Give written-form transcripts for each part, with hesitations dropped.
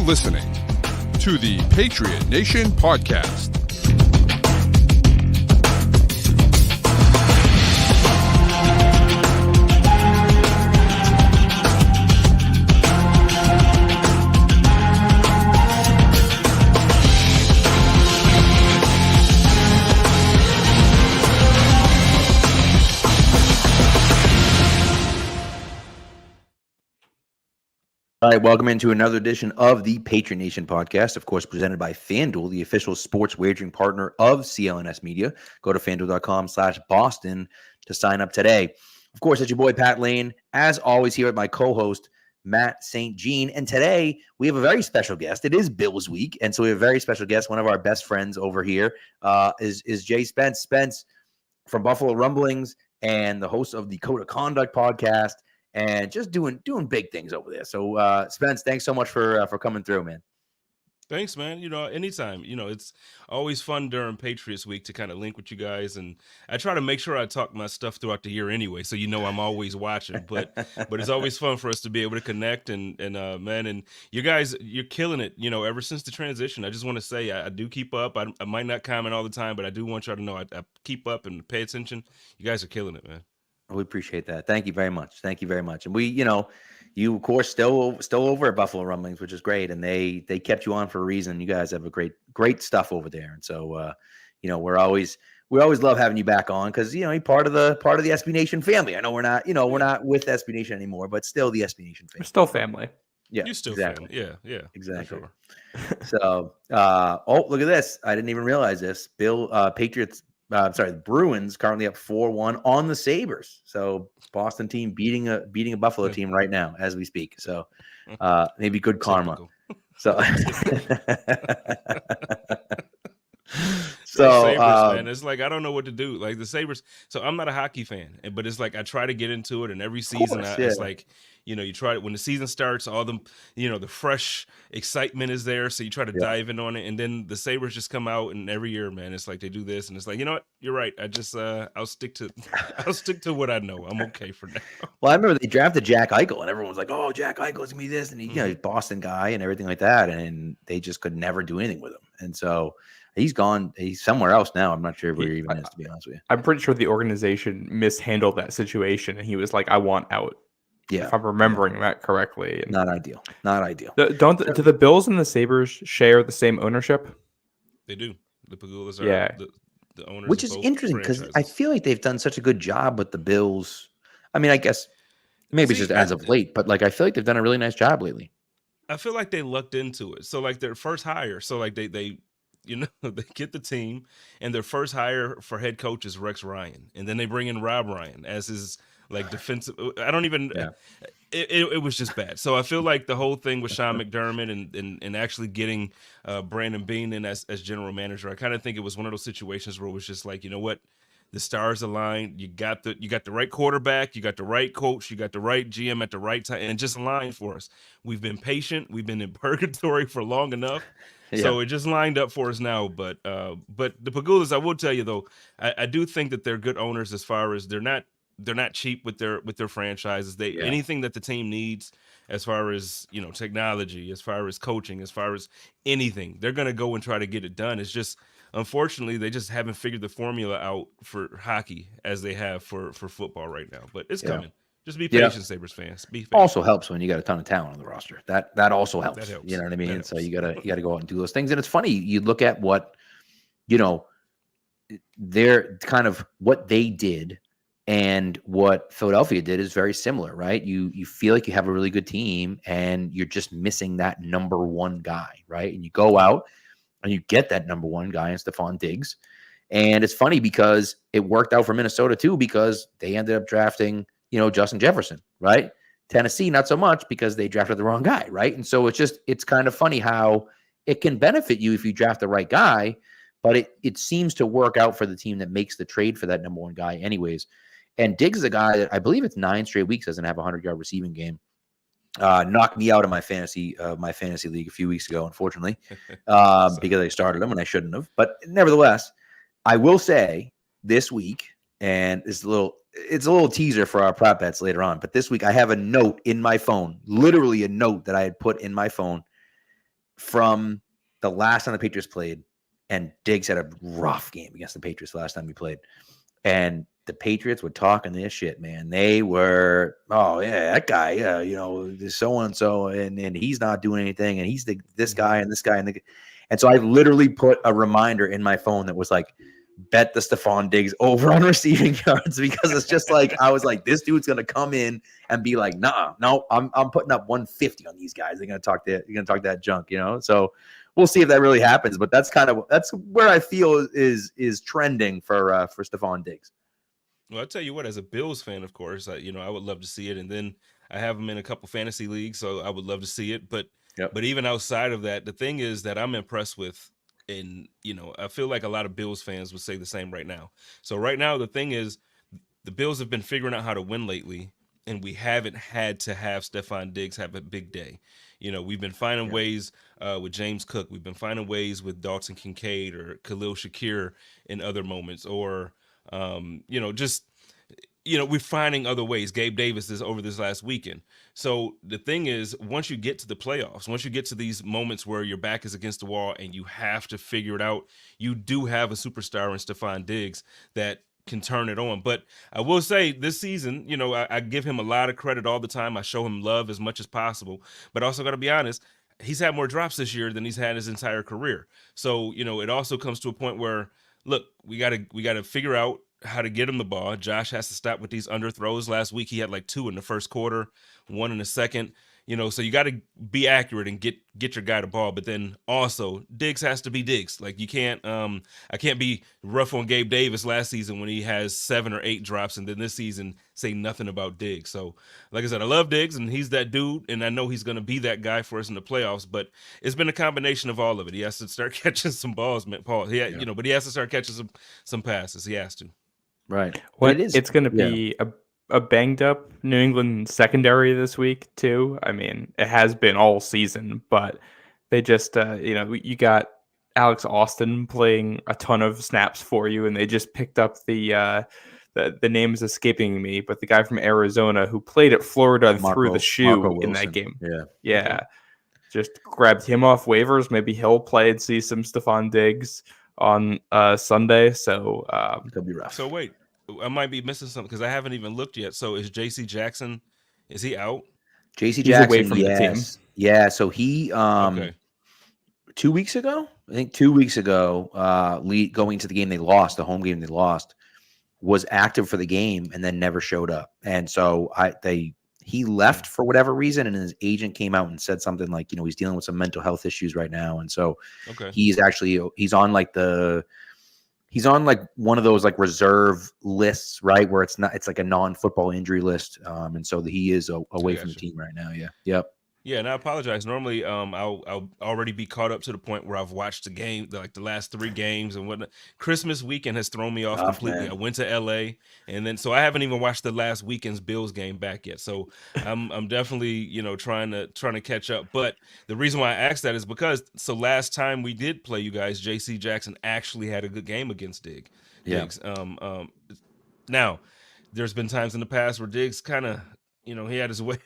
listening to the Patriot Nation podcast. All right, welcome into another edition of the Patriot Nation podcast, of course, presented by FanDuel, the official sports wagering partner of CLNS Media. Go to FanDuel.com/Boston to sign up today. Of course, it's your boy, Pat Lane, as always, here with my co-host, Matt St. Jean. And today, we have a very special guest. It is Bills week, and so we have a very special guest. One of our best friends over here is Jay Spence. Spence from Buffalo Rumblings and the host of the Code of Conduct podcast. And just doing big things over there. So, Spence, thanks so much for coming through, man. Thanks, man. Anytime. It's always fun during Patriots week to kind of link with you guys, and I try to make sure I talk my stuff throughout the year anyway, so I'm always watching. But it's always fun for us to be able to connect, and man, and you guys, you're killing it. Ever since the transition, I just want to say I do keep up. I might not comment all the time, but I do want y'all to know I keep up and pay attention. You guys are killing it, man. We appreciate that. Thank you very much. Thank you very much. And we, you of course still over at Buffalo Rumblings, which is great. And they kept you on for a reason. You guys have a great stuff over there. And so, we always love having you back on because you're part of the SB Nation family. I know we're not with SB Nation anymore, but still the SB Nation family. We're still family. Yeah, you're still exactly. family. Yeah, exactly. Sure. So, look at this. I didn't even realize this. The Bruins currently up 4-1 on the Sabres. So Boston team beating a Buffalo team right now as we speak. So maybe good karma. So Sabres, man. It's like I don't know what to do. Like the Sabres. So I'm not a hockey fan, but it's like I try to get into it, and every season it's like you try it when the season starts. All the the fresh excitement is there, so you try to dive in on it, and then the Sabres just come out, and every year, man, it's like they do this, and it's like what, you're right. I just I'll stick to what I know. I'm okay for now. Well, I remember they drafted Jack Eichel, and everyone was like, "Oh, Jack Eichel's gonna be this," and he's a Boston guy and everything like that, and they just could never do anything with him, and so. He's gone. He's somewhere else now. I'm not sure where he even is, to be honest with you. I'm pretty sure the organization mishandled that situation, and he was like, "I want out." Yeah, if I'm remembering that correctly. Not ideal. Not ideal. Do the Bills and the Sabres share the same ownership? They do. The Pagulas are the owners, which is interesting because I feel like they've done such a good job with the Bills. I mean, I guess maybe it's just as of late, but I feel like they've done a really nice job lately. I feel like they lucked into it. So their first hire. So they they get the team, and their first hire for head coach is Rex Ryan, and then they bring in Rob Ryan as his defensive. I don't even. Yeah. It was just bad. So I feel like the whole thing with Sean McDermott and actually getting Brandon Beane in as general manager, I kind of think it was one of those situations where it was just like, what, the stars aligned. You got the right quarterback, you got the right coach, you got the right GM at the right time, and it just aligned for us. We've been patient. We've been in purgatory for long enough. Yeah. So it just lined up for us now. But the Pagulas, I will tell you though, I do think that they're good owners as far as they're not cheap with their franchises. Anything that the team needs as far as technology, as far as coaching, as far as anything, they're gonna go and try to get it done. It's just unfortunately they just haven't figured the formula out for hockey as they have for football right now. But it's coming. Just be patient, Sabres fans. Be patient. Also helps when you got a ton of talent on the roster. That also helps. That helps. You know what I mean? And so you gotta go out and do those things. And it's funny, you look at what they're kind of what they did and what Philadelphia did is very similar, right? You feel like you have a really good team and you're just missing that number one guy, right? And you go out and you get that number one guy in Stephon Diggs. And it's funny because it worked out for Minnesota too, because they ended up drafting Justin Jefferson, right? Tennessee, not so much because they drafted the wrong guy, right? And so it's kind of funny how it can benefit you if you draft the right guy, but it seems to work out for the team that makes the trade for that number one guy anyways. And Diggs is a guy that I believe it's 9 straight weeks doesn't have a 100-yard receiving game. Knocked me out of my fantasy league a few weeks ago, unfortunately, because I started him and I shouldn't have. But nevertheless, I will say this week, and it's a little teaser for our prop bets later on. But this week I have a note in my phone, literally a note that I had put in my phone from the last time the Patriots played, and Diggs had a rough game against the Patriots the last time we played. And the Patriots were talking this shit, man. They were, oh yeah, that guy, yeah, so and so, and he's not doing anything, and he's this guy and this guy, and so I literally put a reminder in my phone that was like, bet the Stephon Diggs over on receiving yards, because it's just like I was like, this dude's gonna come in and be like, nah, no, I'm putting up 150 on these guys. You're gonna talk that junk, So we'll see if that really happens. But that's where I feel is trending for Stephon Diggs. Well, I'll tell you what, as a Bills fan, of course, I would love to see it. And then I have them in a couple fantasy leagues, so I would love to see it. But even outside of that, the thing is that I'm impressed with, and I feel like a lot of Bills fans would say the same right now. So right now, the thing is, the Bills have been figuring out how to win lately, and we haven't had to have Stephon Diggs have a big day. We've been finding ways with James Cook. We've been finding ways with Dalton Kincaid or Khalil Shakir in other moments, or we're finding other ways. Gabe Davis is over this last weekend. So the thing is, once you get to the playoffs, once you get to these moments where your back is against the wall and you have to figure it out, you do have a superstar in Stephon Diggs that can turn it on. But I will say this season, I give him a lot of credit all the time. I show him love as much as possible, but also got to be honest, he's had more drops this year than he's had his entire career. So, it also comes to a point where, look, we got to figure out how to get him the ball. Josh has to stop with these underthrows. Last week he had like 2 in the first quarter, 1 in the second. So you got to be accurate and get your guy the ball. But then also Diggs has to be Diggs. Like you can't, I can't be rough on Gabe Davis last season when he has 7 or 8 drops, and then this season say nothing about Diggs. So like I said, I love Diggs and he's that dude, and I know he's going to be that guy for us in the playoffs. But it's been a combination of all of it. He has to start catching some balls, man, Paul. But he has to start catching some passes. He has to. Right. It's going to be a banged up New England secondary this week too. I mean, it has been all season, but they just you got Alex Austin playing a ton of snaps for you, and they just picked up the name is escaping me, but the guy from Arizona who played at Florida and threw the shoe in that game. Yeah. Okay. Just grabbed him off waivers. Maybe he'll play and see some Stephon Diggs on Sunday. So it'll be rough. So wait, I might be missing something because I haven't even looked yet. So is J.C. Jackson, is he out? J.C. Jackson, away from the team. Yeah, so he 2 weeks ago, I think 2 weeks ago, going into the game they lost, the home game they lost, was active for the game and then never showed up. And so he left for whatever reason, and his agent came out and said something like, he's dealing with some mental health issues right now. And so he's on one of those like reserve lists, right? Where it's like a non-football injury list. And so he is away from the team right now. Yeah. Yep. Yeah, and I apologize. Normally, I'll already be caught up to the point where I've watched the game, like the last 3 games and whatnot. Christmas weekend has thrown me off completely. Man. I went to LA, and then so I haven't even watched the last weekend's Bills game back yet. So I'm definitely trying to catch up. But the reason why I asked that is because last time we did play you guys, J.C. Jackson actually had a good game against Diggs. Yeah. Now, there's been times in the past where Diggs kind of. He had his way.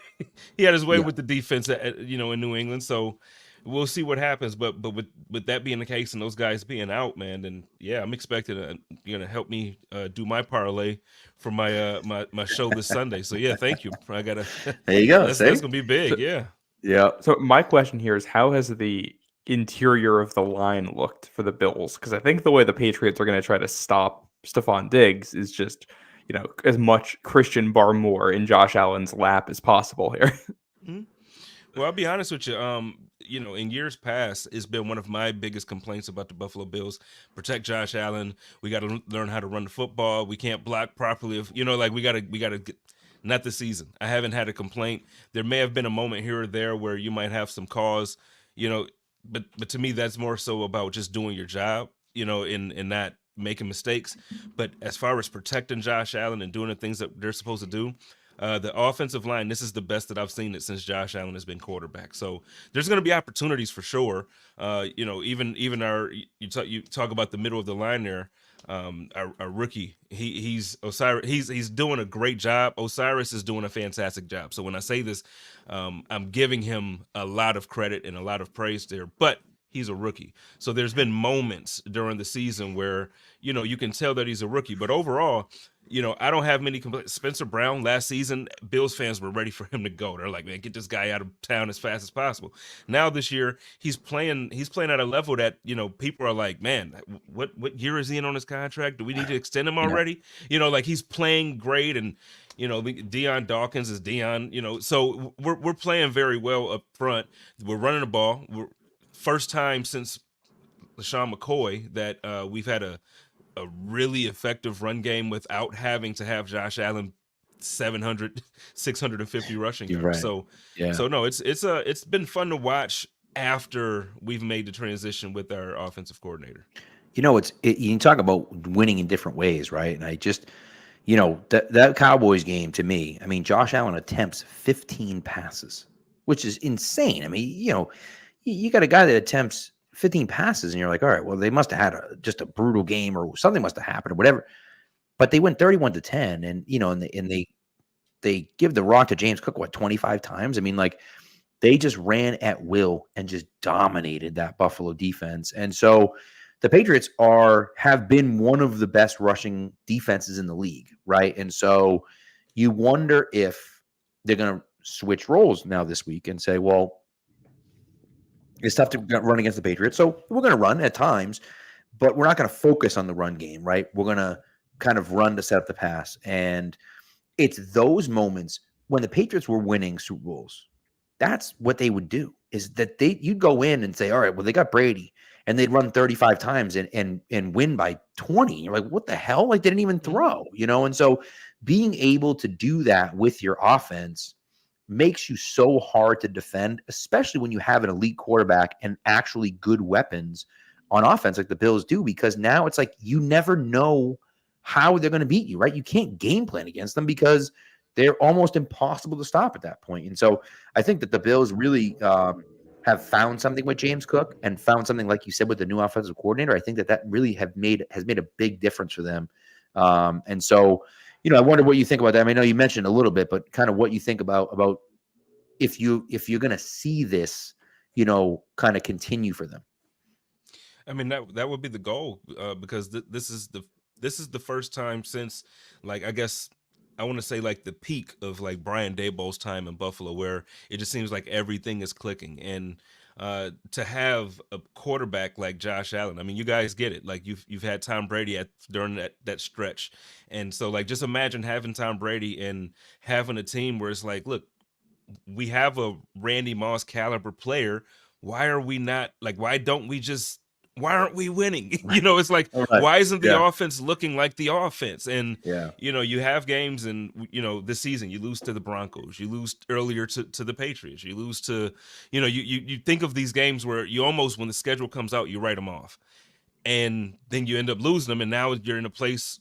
He had his way with the defense, in New England. So we'll see what happens. But with that being the case and those guys being out, man, then yeah, I'm expecting you're gonna help me do my parlay for my my show this Sunday. So yeah, thank you. I gotta. There you go. That's gonna be big. Yeah. Yeah. So my question here is, how has the interior of the line looked for the Bills? Because I think the way the Patriots are going to try to stop Stephon Diggs is just. As much Christian Barmore in Josh Allen's lap as possible here. Mm-hmm. Well, I'll be honest with you. In years past, it's been one of my biggest complaints about the Buffalo Bills. Protect Josh Allen. We got to learn how to run the football. We can't block properly. We got to get. Not this season. I haven't had a complaint. There may have been a moment here or there where you might have some cause, but to me, that's more so about just doing your job, in not making mistakes. But as far as protecting Josh Allen and doing the things that they're supposed to do, The offensive line, this is the best that I've seen it since Josh Allen has been quarterback. So there's going to be opportunities for sure. Even our you talk about the middle of the line there. Our rookie, he's Osiris. He's doing a great job. Osiris is doing a fantastic job. So when I say this, I'm giving him a lot of credit and a lot of praise there. But he's a rookie. So there's been moments during the season where, you can tell that he's a rookie. But overall, I don't have many complaints. Spencer Brown last season, Bills fans were ready for him to go. They're like, man, get this guy out of town as fast as possible. Now this year, he's playing at a level that, people are like, man, what year is he in on his contract? Do we need to extend him already? Like he's playing great, and Deion Dawkins is Deion, so we're playing very well up front. We're running the ball. First time since LaShawn McCoy that we've had a really effective run game without having to have Josh Allen 650 rushing yards. Right. So no, it's been fun to watch after we've made the transition with our offensive coordinator. You can talk about winning in different ways, right? And I just, that Cowboys game to me, I mean, Josh Allen attempts 15 passes, which is insane. I mean, you got a guy that attempts 15 passes and you're like, all right, well, they must have had just a brutal game or something must have happened or whatever. But they went 31-10 and, they give the rock to James Cook, 25 times? I mean, like, they just ran at will and just dominated that Buffalo defense. And so the Patriots have been one of the best rushing defenses in the league, right? And so you wonder if they're going to switch roles now this week and say, well, it's tough to run against the Patriots, so we're going to run at times, but we're not going to focus on the run game, right? We're going to kind of run to set up the pass. And it's those moments when the Patriots were winning Super Bowls, that's what they would do, is that you'd go in and say, all right, well, they got Brady, and they'd run 35 times and win by 20. You're like, what the hell? Like, they didn't even throw, And so being able to do that with your offense makes you so hard to defend, especially when you have an elite quarterback and actually good weapons on offense like the Bills do, because now it's like you never know how they're going to beat you, right? You can't game plan against them because they're almost impossible to stop at that point. And so I think that the Bills really have found something with James Cook and found something, like you said, with the new offensive coordinator. I think that really has made a big difference for them. And so, I wonder what you think about that. I mean, I know you mentioned a little bit, but kind of what you think about if you're going to see this, kind of continue for them. I mean, that would be the goal, because this is the first time since, like, I guess I want to say like the peak of like Brian Daboll's time in Buffalo, where it just seems like everything is clicking. And to have a quarterback like Josh Allen, I mean, you guys get it. Like you've had Tom Brady during that stretch, and so like just imagine having Tom Brady and having a team where it's like, look, we have a Randy Moss caliber player. Why are we not like? Why aren't we winning? It's like, why isn't the offense looking like the offense? And, you have games and, this season you lose to the Broncos, you lose earlier to the Patriots, you lose to, you think of these games where you almost, when the schedule comes out, you write them off, and then you end up losing them. And now you're in a place,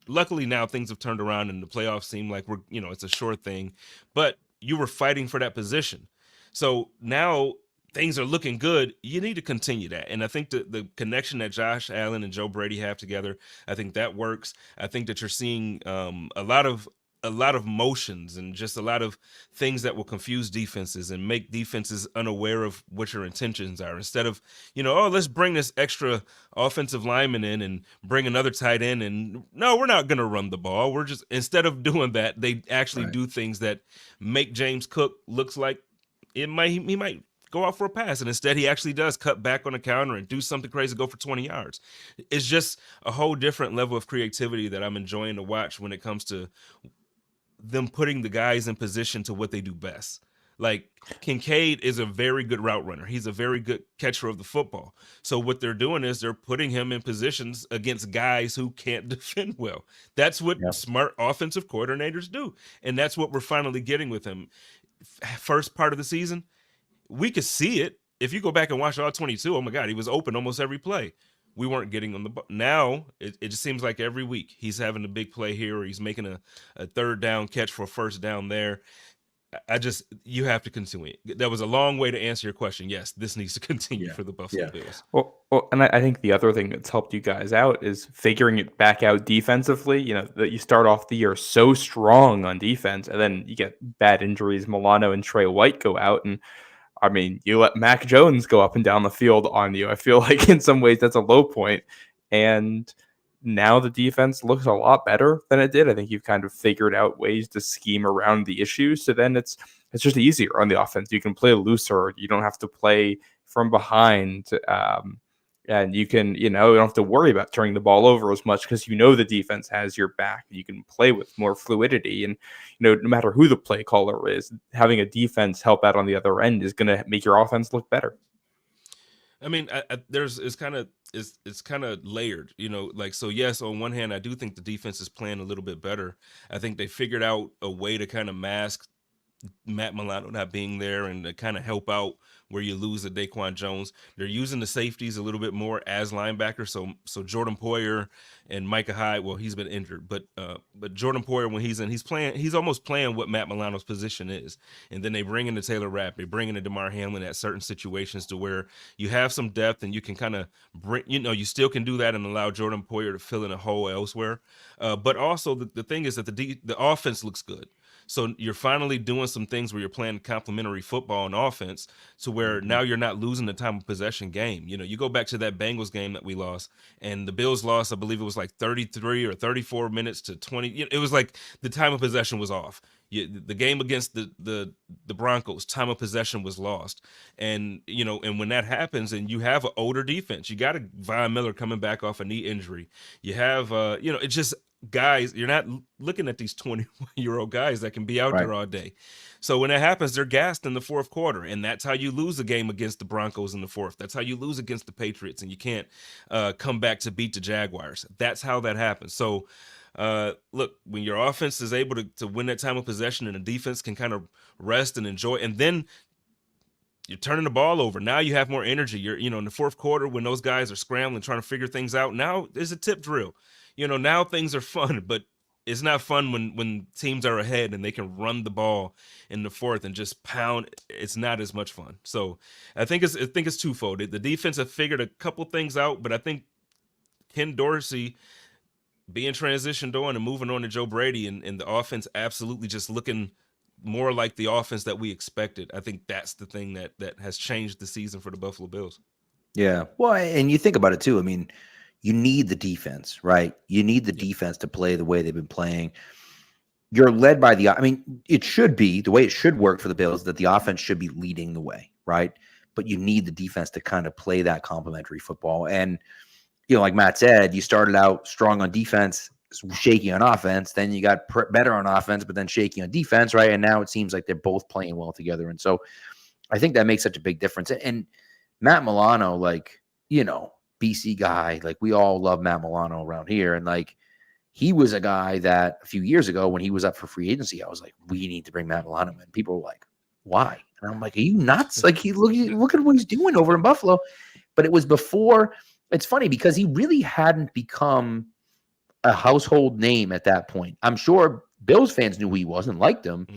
luckily now things have turned around and the playoffs seem like it's a short thing, but you were fighting for that position. So now things are looking good. You need to continue that. And I think the connection that Josh Allen and Joe Brady have together, I think that works. I think that you're seeing a lot of motions and just a lot of things that will confuse defenses and make defenses unaware of what your intentions are. Instead of, let's bring this extra offensive lineman in and bring another tight end, and no, we're not going to run the ball. We're just, instead of doing that, they actually do things that make James Cook looks like he might go out for a pass, and instead he actually does cut back on the counter and do something crazy, go for 20 yards. It's just a whole different level of creativity that I'm enjoying to watch when it comes to them putting the guys in position to what they do best. Like Kincaid is a very good route runner. He's a very good catcher of the football. So what they're doing is they're putting him in positions against guys who can't defend well. That's what smart offensive coordinators do. And that's what we're finally getting with him. First part of the season, we could see it. If you go back and watch all 22, oh my God, he was open almost every play. we weren't getting on the ball. Now it just seems like every week he's having a big play here, or he's making a third down catch for a first down there. You have to continue. That was a long way to answer your question. Yes, this needs to continue for the Buffalo Bills. Well, and I think the other thing that's helped you guys out is figuring it back out defensively. You know, that you start off the year so strong on defense, and then you get bad injuries. Milano and Trey White go out, and I mean, you let Mac Jones go up and down the field on you. I feel like in some ways that's a low point, and now the defense looks a lot better than it did. I think you've kind of figured out ways to scheme around the issues. So then it's just easier on the offense. You can play looser. You don't have to play from behind. And you can, you don't have to worry about turning the ball over as much because the defense has your back. You can play with more fluidity. And, no matter who the play caller is, having a defense help out on the other end is going to make your offense look better. I mean, it's kind of layered, so yes, on one hand, I do think the defense is playing a little bit better. I think they figured out a way to kind of mask Matt Milano not being there and to kind of help out where you lose a Daquan Jones. They're using the safeties a little bit more as linebackers. So Jordan Poyer and Micah Hyde, well, he's been injured, but Jordan Poyer, when he's in, he's almost playing what Matt Milano's position is. And then they bring in the Taylor Rapp, they bring in the DeMar Hamlin at certain situations to where you have some depth and you can kind of bring, you still can do that and allow Jordan Poyer to fill in a hole elsewhere. But also the thing is that the offense looks good. So you're finally doing some things where you're playing complementary football and offense to where now you're not losing the time of possession game. You go back to that Bengals game that we lost, and the Bills lost, I believe it was like 33 or 34 minutes to 20. It was like the time of possession was off. The game against the Broncos, time of possession was lost. And, and when that happens and you have an older defense, you got a Von Miller coming back off a knee injury. You have, it's just, guys, you're not looking at these 21-year-old guys that can be out there all day. So when it happens, they're gassed in the fourth quarter, and that's how you lose a game against the Broncos in the fourth. That's how you lose against the Patriots, and you can't come back to beat the Jaguars. That's how that happens. So look, when your offense is able to win that time of possession and the defense can kind of rest and enjoy, and then you're turning the ball over. Now you have more energy. You're, in the fourth quarter when those guys are scrambling, trying to figure things out. Now there's a tip drill. Now things are fun, but it's not fun when teams are ahead and they can run the ball in the fourth and just pound. It's not as much fun. So I think it's twofold. The defense have figured a couple things out, but I think Ken Dorsey being transitioned on and moving on to Joe Brady and the offense absolutely just looking more like the offense that we expected. I think that's the thing that has changed the season for the Buffalo Bills. Yeah. Well, and you think about it too. I mean, you need the defense, right? You need the defense to play the way they've been playing. You're led by it should be the way it should work for the Bills, that the offense should be leading the way, right? But you need the defense to kind of play that complementary football. And, like Matt said, you started out strong on defense, shaky on offense. Then you got better on offense, but then shaky on defense, right? And now it seems like they're both playing well together. And so I think that makes such a big difference. And Matt Milano, BC guy, we all love Matt Milano around here. And he was a guy that a few years ago when he was up for free agency, I was like, we need to bring Matt Milano in. People were like, why? And I'm like, are you nuts? Look at what he's doing over in Buffalo. But it was before. It's funny because he really hadn't become a household name at that point. I'm sure Bills fans knew who he was and liked him,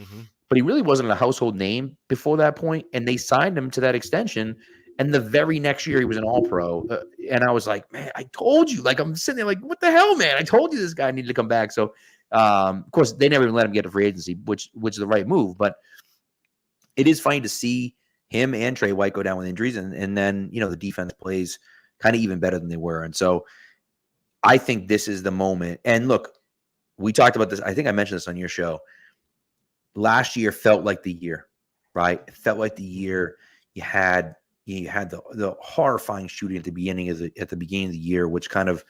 but he really wasn't a household name before that point. And they signed him to that extension. And the very next year, he was an All-Pro. And I was like, man, I told you. I'm sitting there like, what the hell, man? I told you this guy needed to come back. So, of course, they never even let him get a free agency, which is the right move. But it is funny to see him and Trey White go down with injuries. And then, the defense plays kind of even better than they were. And so I think this is the moment. And look, we talked about this. I think I mentioned this on your show. Last year felt like the year, right? It felt like the year you had the horrifying shooting at the beginning of the year, which kind of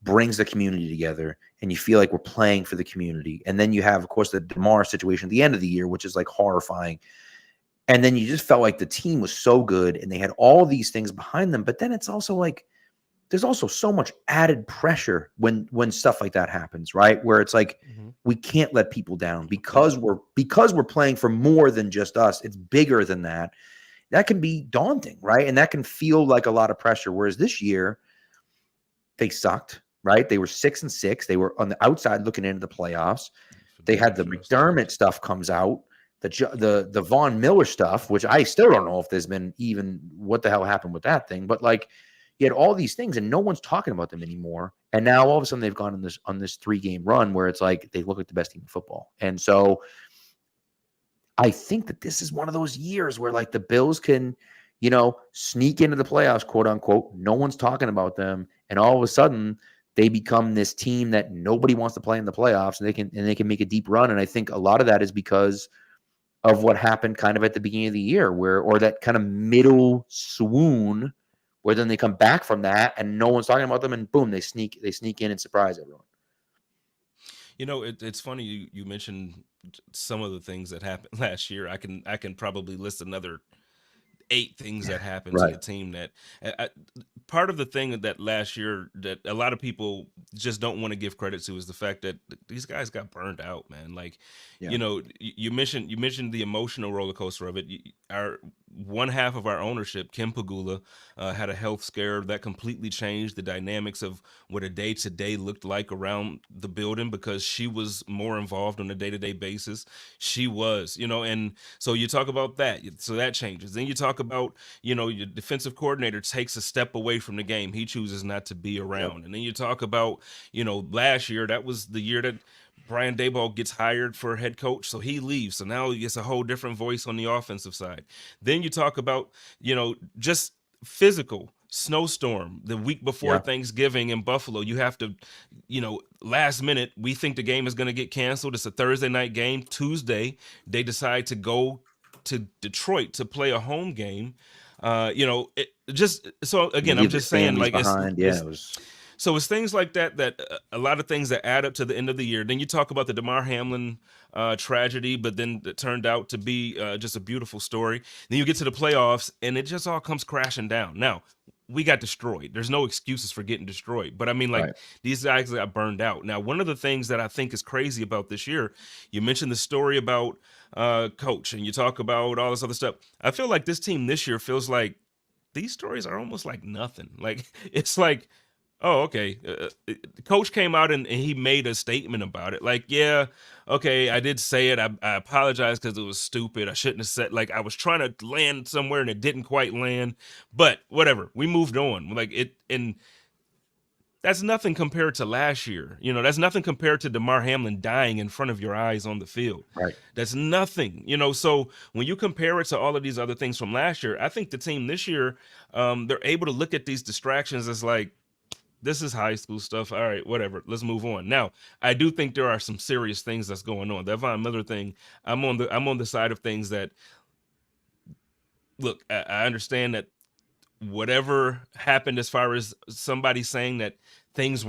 brings the community together, and you feel like we're playing for the community. And then you have, of course, the DeMar situation at the end of the year, which is horrifying. And then you just felt like the team was so good and they had all these things behind them. But then it's also there's also so much added pressure when stuff like that happens, right? Where it's we can't let people down because we're playing for more than just us. It's bigger than that. That can be daunting, right? And that can feel like a lot of pressure. Whereas this year, they sucked, right? They were 6-6. They were on the outside looking into the playoffs. They had the McDermott stuff comes out, the Von Miller stuff, which I still don't know if there's been even what the hell happened with that thing. But like, you had all these things, and no one's talking about them anymore. And now all of a sudden they've gone on this 3-game run where it's like they look like the best team in football. And so I think that this is one of those years where like the Bills can, sneak into the playoffs, quote unquote. No one's talking about them, and all of a sudden they become this team that nobody wants to play in the playoffs, and they can make a deep run. And I think a lot of that is because of what happened kind of at the beginning of the year, or that kind of middle swoon, where then they come back from that and no one's talking about them, and boom, they sneak in and surprise everyone. It's funny you mentioned some of the things that happened last year. I can probably list another 8 things that happened to the team that part of the thing that last year that a lot of people just don't want to give credit to is the fact that these guys got burned out, man. Like, you mentioned the emotional roller coaster of it. Our one half of our ownership, Kim Pagula, had a health scare that completely changed the dynamics of what a day-to-day looked like around the building, because she was more involved on a day-to-day basis. She was, and so you talk about that. So that changes. Then you talk about, your defensive coordinator takes a step away from the game. He chooses not to be around. Yep. And then you talk about, last year, that was the year that Brian Daboll gets hired for head coach, so he leaves. So now he gets a whole different voice on the offensive side. Then you talk about, just physical snowstorm the week before Thanksgiving in Buffalo. You have to, last minute, we think the game is going to get canceled. It's a Thursday night game. Tuesday, they decide to go to Detroit to play a home game. So again, I'm just saying, like, so it's things like that a lot of things that add up to the end of the year. Then you talk about the Damar Hamlin tragedy, but then it turned out to be just a beautiful story. Then you get to the playoffs, and it just all comes crashing down. Now, we got destroyed. There's no excuses for getting destroyed. But I mean, like, these guys got burned out. Now, one of the things that I think is crazy about this year, you mentioned the story about coach, and you talk about all this other stuff. I feel like this team this year feels like these stories are almost like nothing. Like, it's like, oh, okay. Coach came out and he made a statement about it. Like, yeah, okay, I did say it. I apologize because it was stupid. I shouldn't have said, like, I was trying to land somewhere and it didn't quite land. But whatever, we moved on. Like, and that's nothing compared to last year. That's nothing compared to Damar Hamlin dying in front of your eyes on the field. Right. That's nothing. So when you compare it to all of these other things from last year, I think the team this year, they're able to look at these distractions as like, this is high school stuff. All right, whatever. Let's move on. Now, I do think there are some serious things that's going on. That Von Miller thing, I'm on the side of things that, look, I understand that whatever happened as far as somebody saying that things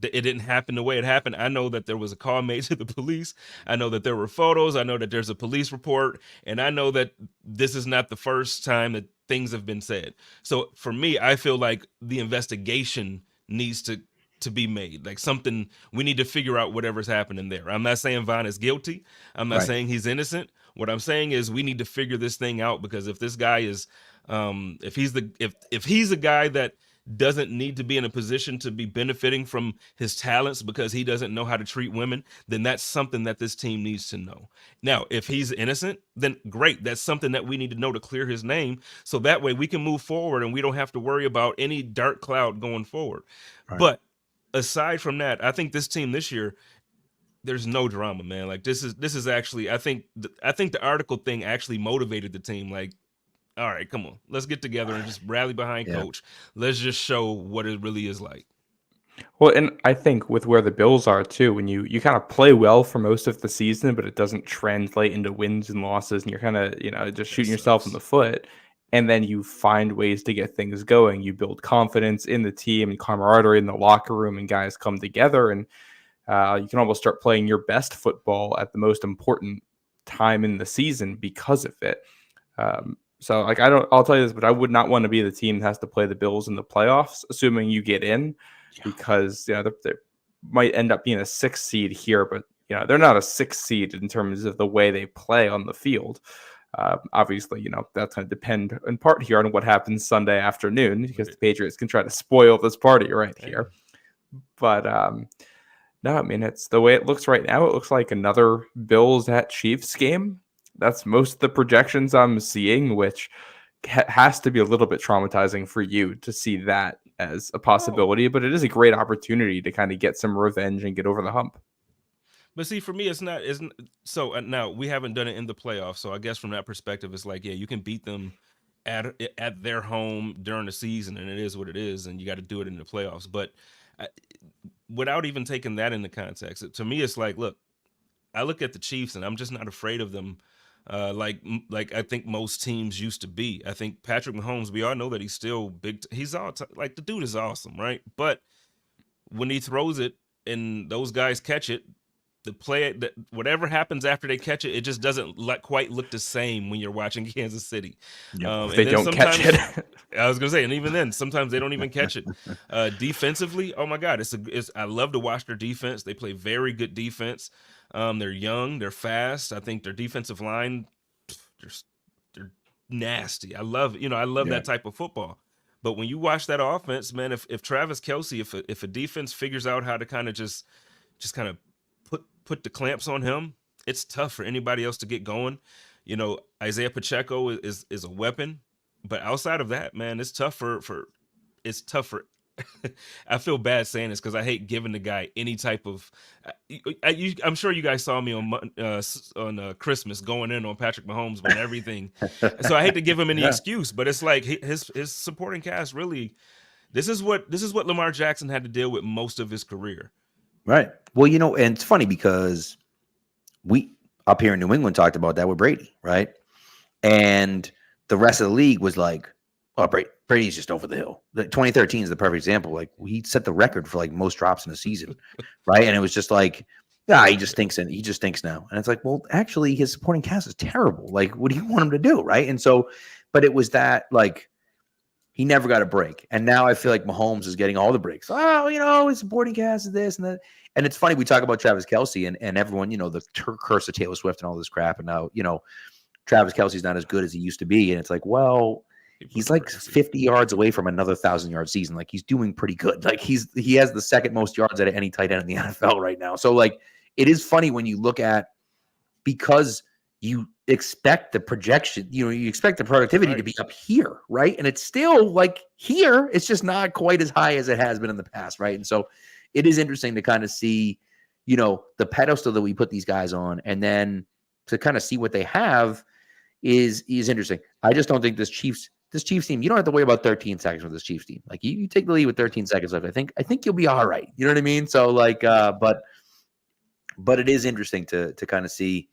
it didn't happen the way it happened. I know that there was a call made to the police. I know that there were photos. I know that there's a police report. And I know that this is not the first time that things have been said. So for me, I feel like the investigation needs to be made. Like, something, we need to figure out whatever's happening there. I'm not saying Von is guilty. I'm not saying he's innocent. What I'm saying is we need to figure this thing out, because if this guy is, if he's a guy that doesn't need to be in a position to be benefiting from his talents because he doesn't know how to treat women, then that's something that this team needs to know. Now, if he's innocent, then great. That's something that we need to know to clear his name, so that way we can move forward and we don't have to worry about any dark cloud going forward. Right. But aside from that, I think this team this year, there's no drama, man. Like, this is actually, I think the article thing actually motivated the team. Like, all right, come on, let's get together and just rally behind coach. Let's just show what it really is like. Well, and I think with where the Bills are too, when you kind of play well for most of the season, but it doesn't translate into wins and losses, and you're kind of, just shooting yourself in the foot, and then you find ways to get things going. You build confidence in the team and camaraderie in the locker room, and guys come together, and you can almost start playing your best football at the most important time in the season because of it. So, like, I'll tell you this, but I would not want to be the team that has to play the Bills in the playoffs, assuming you get in, because they might end up being a 6th seed here, but they're not a 6th seed in terms of the way they play on the field. Obviously, that's going to depend in part here on what happens Sunday afternoon, because the Patriots can try to spoil this party right here. But no, I mean, it's the way it looks right now. It looks like another Bills at Chiefs game. That's most of the projections I'm seeing, which has to be a little bit traumatizing for you to see that as a possibility. But it is a great opportunity to kind of get some revenge and get over the hump. But see, for me, it's not. Isn't so now we haven't done it in the playoffs, so I guess from that perspective, it's like, yeah, you can beat them at their home during the season, and it is what it is, and you got to do it in the playoffs. But without even taking that into context, to me, it's like, look, I look at the Chiefs, and I'm just not afraid of them. Like I think most teams used to be. I think Patrick Mahomes, we all know that he's still big. He's like, the dude is awesome, right? But when he throws it and those guys catch it, whatever happens after they catch it, it just doesn't quite look the same when you're watching Kansas City. If they don't catch it. I was gonna say, and even then, sometimes they don't even catch it. Defensively, oh my God, I love to watch their defense. They play very good defense. They're young, they're fast. I think their defensive line, they're nasty. I love that type of football. But when you watch that offense, man, if Travis Kelce, if a defense figures out how to kind of just kind of put the clamps on him, it's tough for anybody else to get going. Isaiah Pacheco is a weapon, but outside of that, man, it's tough for I feel bad saying this because I hate giving the guy any type of. I'm sure you guys saw me on Christmas going in on Patrick Mahomes and everything, so I hate to give him any excuse. But it's like his supporting cast really. This is what Lamar Jackson had to deal with most of his career. Right. Well, and it's funny because we up here in New England talked about that with Brady, right? And the rest of the league was like, oh, Brady's just over the hill. The 2013 is the perfect example. Like, he set the record for like most drops in a season, right? And it was just like, he just thinks now. And it's like, well, actually, his supporting cast is terrible. Like, what do you want him to do, right? And so, but it was that, like, he never got a break. And now I feel like Mahomes is getting all the breaks. Oh, his supporting cast is this and that. And it's funny, we talk about Travis Kelce and everyone, the curse of Taylor Swift and all this crap. And now, Travis Kelce's not as good as he used to be. And it's like, well, he's like 50 yards away from another 1,000-yard season. Like, he's doing pretty good. Like, he has the second most yards out of any tight end in the NFL right now. So, like, it is funny when you look at, because you expect the projection, you expect the productivity to be up here, right? And it's still like here, it's just not quite as high as it has been in the past, right? And so it is interesting to kind of see, the pedestal that we put these guys on, and then to kind of see what they have is interesting. I just don't think this Chiefs team, you don't have to worry about 13 seconds with this Chiefs team. Like, you take the lead with 13 seconds left. I think you'll be all right. You know what I mean? So like, but it is interesting to kind of see.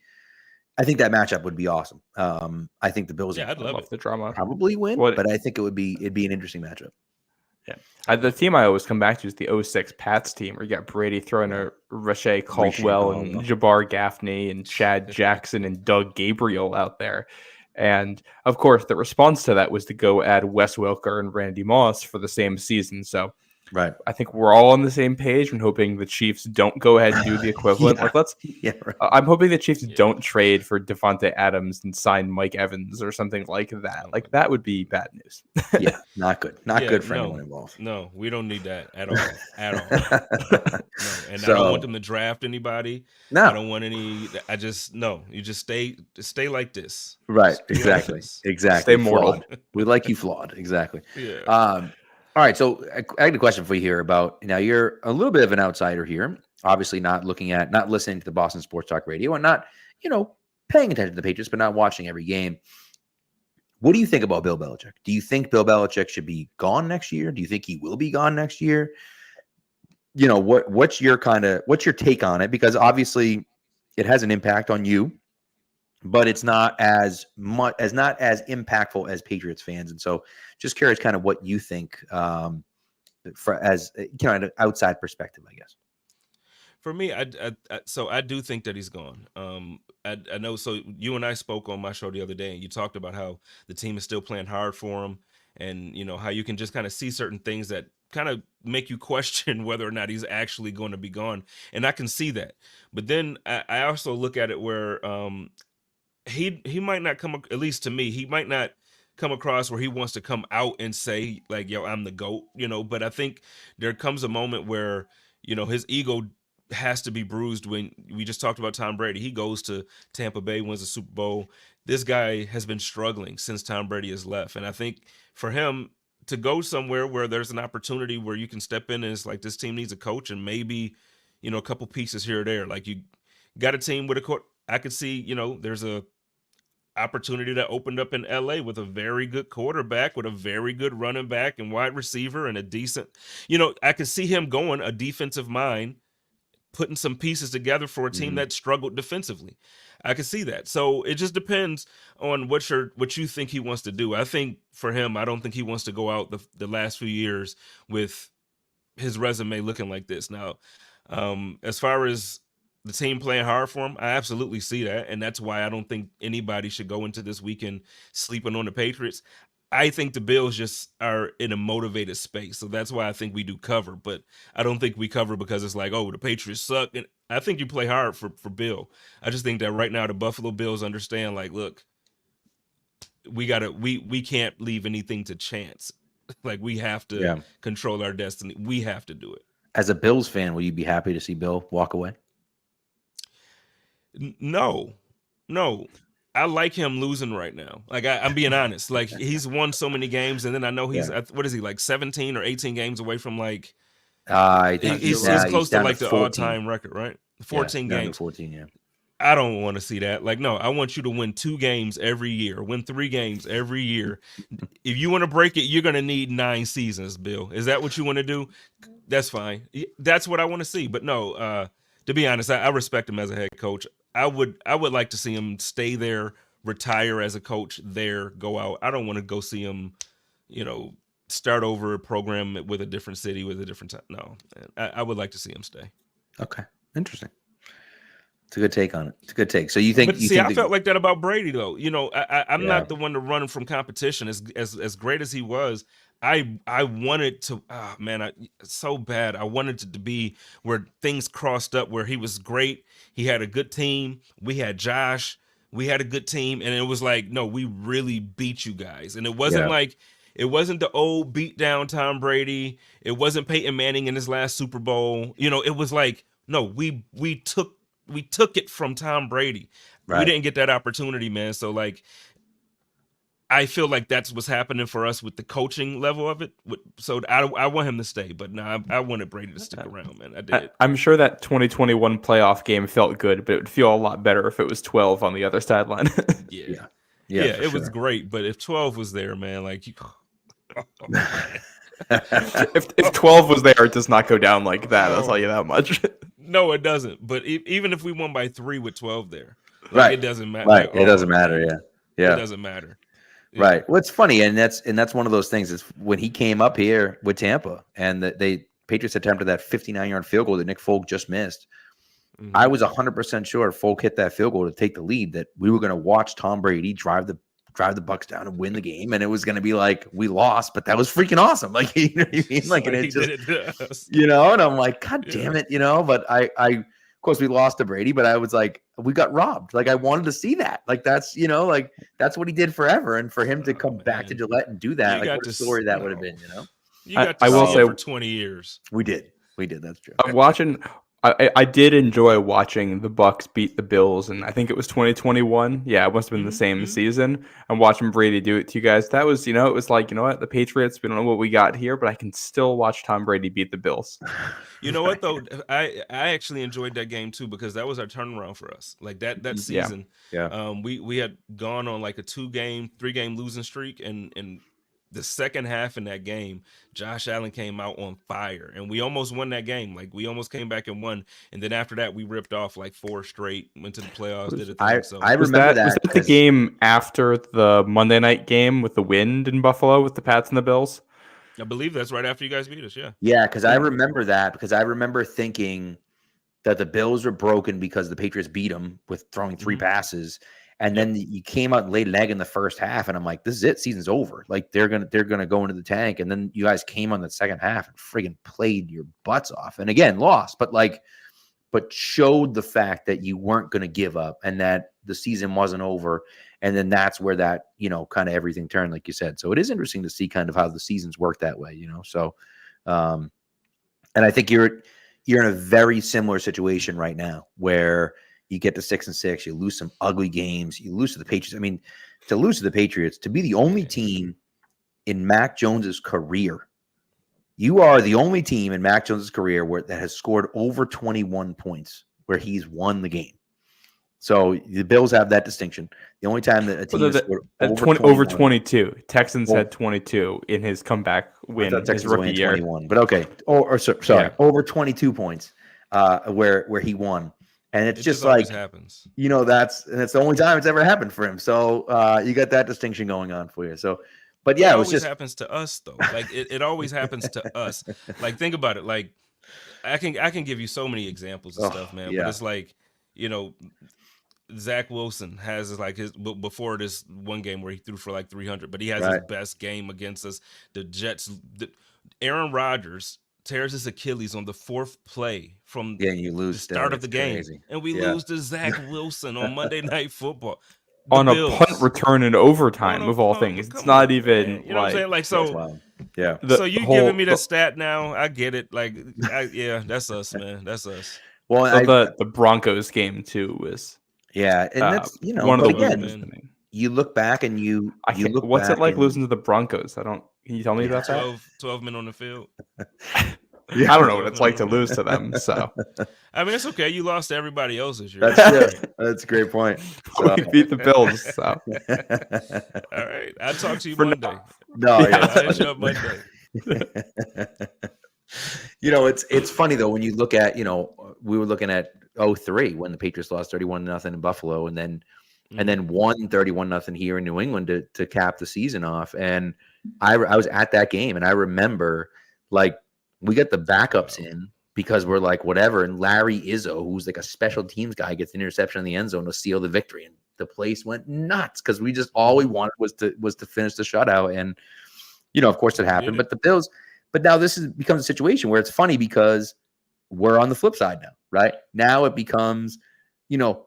I think that matchup would be awesome. I think the Bills I'd love the drama. Probably win, but I think it'd be an interesting matchup. Yeah. The team I always come back to is the 06 Pats team, where you got Brady throwing a Rashay Caldwell and Jabbar Gaffney and Chad Jackson and Doug Gabriel out there. And of course, the response to that was to go add Wes Welker and Randy Moss for the same season. So right, I think we're all on the same page and hoping the Chiefs don't go ahead and do the equivalent. I'm hoping the Chiefs don't trade for Devontae Adams and sign Mike Evans or something like that. Like, that would be bad news. Not good. Not good for anyone involved. No, we don't need that at all. No. And I don't want them to draft anybody. No, I don't want any. You just stay like this. Right. Exactly. Stay mortal. We like you flawed. Exactly. Yeah. All right, so I had a question for you here about, now you're a little bit of an outsider here, obviously not listening to the Boston Sports Talk Radio and not, paying attention to the Patriots, but not watching every game. What do you think about Bill Belichick? Do you think Bill Belichick should be gone next year? Do you think he will be gone next year? What's your take on it? Because obviously it has an impact on you, but it's not as impactful as Patriots fans. And so just curious kind of what you think as an outside perspective, I guess. For me, I do think that he's gone. I know. So you and I spoke on my show the other day, and you talked about how the team is still playing hard for him, and how you can just kind of see certain things that kind of make you question whether or not he's actually going to be gone. And I can see that. But then I also look at it where he might not come, at least to me, he might not come across where he wants to come out and say like, yo, I'm the GOAT, but I think there comes a moment where, his ego has to be bruised. When we just talked about Tom Brady, he goes to Tampa Bay, wins the Super Bowl. This guy has been struggling since Tom Brady has left. And I think for him to go somewhere where there's an opportunity where you can step in and it's like, this team needs a coach and maybe, a couple pieces here or there. Like you got a team with a court. I could see, there's a opportunity that opened up in LA with a very good quarterback, with a very good running back and wide receiver and a decent, I could see him going a defensive mind, putting some pieces together for a team that struggled defensively. I could see that. So it just depends on what you think he wants to do. I think for him, I don't think he wants to go out the last few years with his resume looking like this. Now, as far as the team playing hard for him, I absolutely see that. And that's why I don't think anybody should go into this weekend sleeping on the Patriots. I think the Bills just are in a motivated space. So that's why I think we do cover. But I don't think we cover because it's like, oh, the Patriots suck. And I think you play hard for Bill. I just think that right now the Buffalo Bills understand, like, look, we can't leave anything to chance. Like, we have to control our destiny. We have to do it. As a Bills fan, will you be happy to see Bill walk away? No. I like him losing right now. Like, I'm being honest. Like, he's won so many games, and then I know he's what is he, like 17 or 18 games away from like he's close to like the all-time record, right? 14 games. 14, yeah. I don't want to see that. Like, no, I want you to win 2 games every year, win 3 games every year. If you want to break it, you're going to need 9 seasons, Bill. Is that what you want to do? That's fine. That's what I want to see. But no, to be honest, I respect him as a head coach. I would like to see him stay there, retire as a coach there, go out. I don't want to go see him, start over a program with a different city, with a different time. No, I would like to see him stay. Okay. Interesting. It's a good take on it. It's a good take. So you think? But see, I felt like that about Brady, though. I'm not the one to run from competition. As great as he was, I wanted to. Oh man, so bad. I wanted it to be where things crossed up, where he was great. He had a good team. We had Josh. We had a good team, and it was like, no, we really beat you guys. And it wasn't like. It wasn't the old beat down Tom Brady. It wasn't Peyton Manning in his last Super Bowl. It was like, no, we took it from Tom Brady. Right. We didn't get that opportunity, man. So like, I feel like that's what's happening for us with the coaching level of it. So I want him to stay, but no, I wanted Brady to stick around, man. I did. I'm sure that 2021 playoff game felt good, but it would feel a lot better if it was 12 on the other sideline. Yeah, it was great. But if 12 was there, man, like you. if 12 was there, it does not go down like that. I'll tell you that much. No, it doesn't. But even if we won by 3 with 12 there, right, it doesn't matter. Right, it doesn't matter. Yeah, it doesn't matter. Yeah. Right. Well, it's funny, and that's one of those things. Is when he came up here with Tampa, and the Patriots attempted that 59-yard field goal that Nick Folk just missed. Mm-hmm. I was 100% sure Folk hit that field goal to take the lead, that we were going to watch Tom Brady drive the Bucs down and win the game, and it was going to be like, we lost, but that was freaking awesome. Like, you know what I mean? Like, and it just, and I'm like, God damn it, But I of course we lost to Brady, but I was like, we got robbed. Like, I wanted to see that. Like, that's like that's what he did forever, and for him to come back to Gillette and do that, like, what a story that would have been. You got to I will say for 20 years. We did. That's true. I'm watching. I did enjoy watching the Bucs beat the Bills, and I think it was 2021. Yeah, it must have been the same season. I'm watching Brady do it to you guys. That was, it was like, what, the Patriots, we don't know what we got here, but I can still watch Tom Brady beat the Bills. You know what, though? I actually enjoyed that game, too, because that was our turnaround for us. Like, that season, we had gone on like a 3-game losing streak, and the second half in that game, Josh Allen came out on fire, and we almost won that game. Like, we almost came back and won, and then after that, we ripped off like 4 straight, went to the playoffs, did a thing. So I remember that. Was that the game after the Monday night game with the wind in Buffalo with the Pats and the Bills? I believe that's right after you guys beat us. Yeah, because I remember that, because I remember thinking that the Bills were broken because the Patriots beat them with throwing 3 passes. And then you came out and laid an egg in the first half, and I'm like, this is it. Season's over. Like, they're gonna go into the tank. And then you guys came on the second half and friggin' played your butts off. And again, lost, but showed the fact that you weren't gonna give up, and that the season wasn't over. And then that's where that, kind of everything turned, like you said. So it is interesting to see kind of how the seasons work that way, So, and I think you're in a very similar situation right now where you get to 6-6, you lose some ugly games, you lose to the Patriots. I mean, to lose to the Patriots, to be the only team in Mac Jones's career, you are the only team in Mac Jones's career that has scored over 21 points where he's won the game. So the Bills have that distinction. The only time that a team has scored over 22. Texans had 22 in his comeback win his rookie year. 21, but okay. Over 22 points where he won. And it's just like happens. That's the only time it's ever happened for him. So you got that distinction going on for you. So but yeah, it always happens to us though. Like it always happens to us. Like think about it. Like I can give you so many examples of stuff, man. Yeah. But it's like, Zach Wilson has like his before this one game where he threw for like 300, but he has his best game against us. The Jets, Aaron Rodgers tears his Achilles on the 4th play from you lose the start of the game, crazy. and we lose to Zach Wilson on Monday Night Football. On Bills. A punt return in overtime of all things. It's not even you know what I'm saying? Like so. Yeah. So you giving me the stat now? I get it. Like that's us, man. That's us. Well, the Broncos game too was. Yeah, and that's one of the again, you look back and you look. What's it like losing to the Broncos? Can you tell me about 12 men on the field. I don't know what it's like to lose to them. So I mean, it's okay. You lost to everybody else this year. That's a great point. So. We beat the Bills. So all right, I'll talk to you Monday. I'll hit you up Monday. It's funny though when you look at we were looking at 2003 when the Patriots lost 31-0 in Buffalo and then won 31-0 here in New England to cap the season off. And I was at that game and I remember like we got the backups in because we're like whatever, and Larry Izzo, who's like a special teams guy, gets an interception in the end zone to seal the victory, and the place went nuts because we just all we wanted was to finish the shutout. And of course it happened, but the Bills. But now this becomes a situation where it's funny because we're on the flip side now, right? Now it becomes,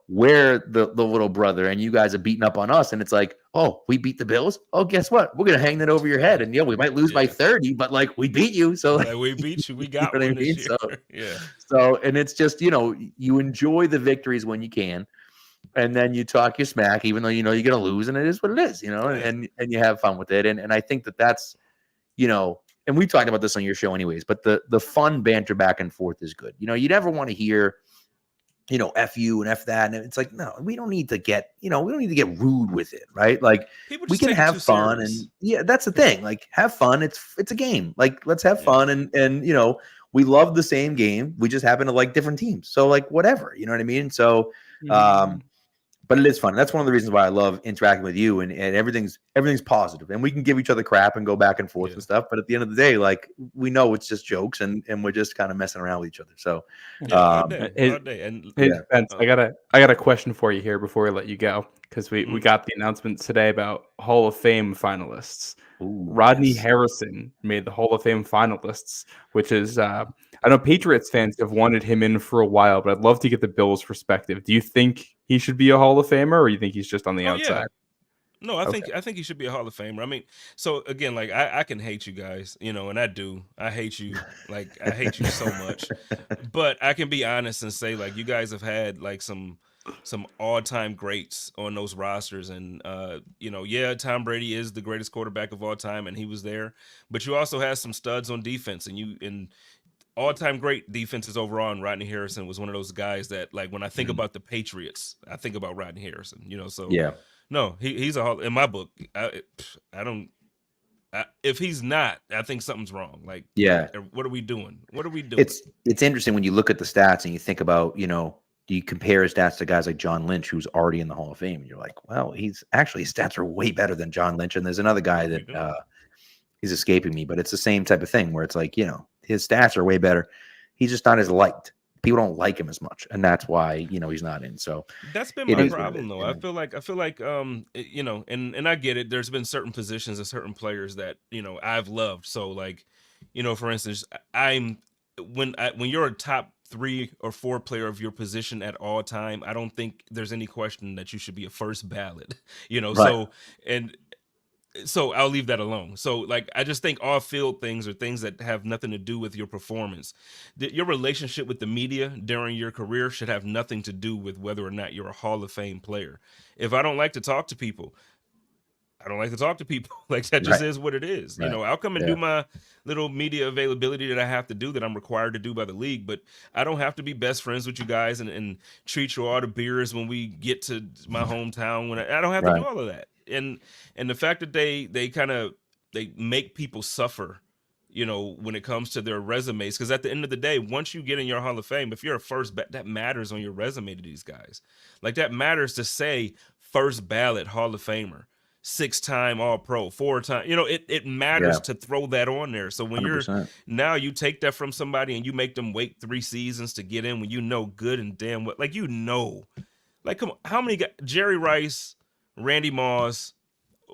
we're the little brother and you guys are beating up on us. And it's like, oh, we beat the Bills? Oh, guess what? We're going to hang that over your head. And, we might lose by 30, but, like, we beat you. So like, we beat you. We got one this year. So, and it's just, you enjoy the victories when you can. And then you talk your smack, even though you're going to lose. And it is what it is, and you have fun with it. And I think that's, and we talked about this on your show anyways, but the fun banter back and forth is good. You never want to hear, F you and F that. And it's like, no, we don't need to get, we don't need to get rude with it. Right. Like we can have fun serious. And that's the thing. Like have fun. It's a game. Like, let's have fun. And, we love the same game. We just happen to like different teams. So like, whatever, you know what I mean? So, but it is fun. That's one of the reasons why I love interacting with you and everything's positive. And we can give each other crap and go back and forth and stuff. But at the end of the day, like we know it's just jokes and we're just kind of messing around with each other. So all day. And Spence, I got a question for you here before we let you go, because we got the announcements today about Hall of Fame finalists. Ooh, Rodney Harrison made the Hall of Fame finalists, which is I know Patriots fans have wanted him in for a while, but I'd love to get the Bills' perspective. Do you think he should be a Hall of Famer, or you think he's just on the outside? Yeah. No, I think he should be a Hall of Famer. I mean, so again, like I can hate you guys, and I do. I hate you, like I hate you so much. But I can be honest and say, like, you guys have had like some all-time greats on those rosters, and Tom Brady is the greatest quarterback of all time, and he was there. But you also had some studs on defense, and all-time great defenses overall, and Rodney Harrison was one of those guys that, like, when I think about the Patriots, I think about Rodney Harrison, so no, he's in my book. If he's not, I think something's wrong. Like, what are we doing? It's interesting when you look at the stats and you think about, you compare his stats to guys like John Lynch, who's already in the Hall of Fame. And you're like, well, his stats are way better than John Lynch. And there's another guy that he's escaping me, but it's the same type of thing where it's like, his stats are way better. He's just not as liked. People don't like him as much, and that's why he's not in. So that's been my problem, though. I feel like and I get it. There's been certain positions and certain players that I've loved. So like, for instance, when you're a top 3 or 4 player of your position at all time, I don't think there's any question that you should be a first ballot. Right. So I'll leave that alone. So like I just think off field things are things that have nothing to do with your performance. Your relationship with the media during your career should have nothing to do with whether or not you're a Hall of Fame player. If I don't like to talk to people, I don't like to talk to people. Like that just Right. is what it is. Right. I'll come and Yeah. do my little media availability that I have to do, that I'm required to do by the league, but I don't have to be best friends with you guys and treat you all the beers when we get to my hometown. I don't have to Right. do all of that. And the fact that they make people suffer, when it comes to their resumes, because at the end of the day, once you get in your Hall of Fame, if you're a that matters on your resume to these guys. Like that matters to say first ballot Hall of Famer, 6-time All-Pro, 4-time. It matters to throw that on there. So when 100%. now you take that from somebody and you make them wait 3 seasons to get in when good and damn well, like come on, how many guys, Jerry Rice, Randy Moss,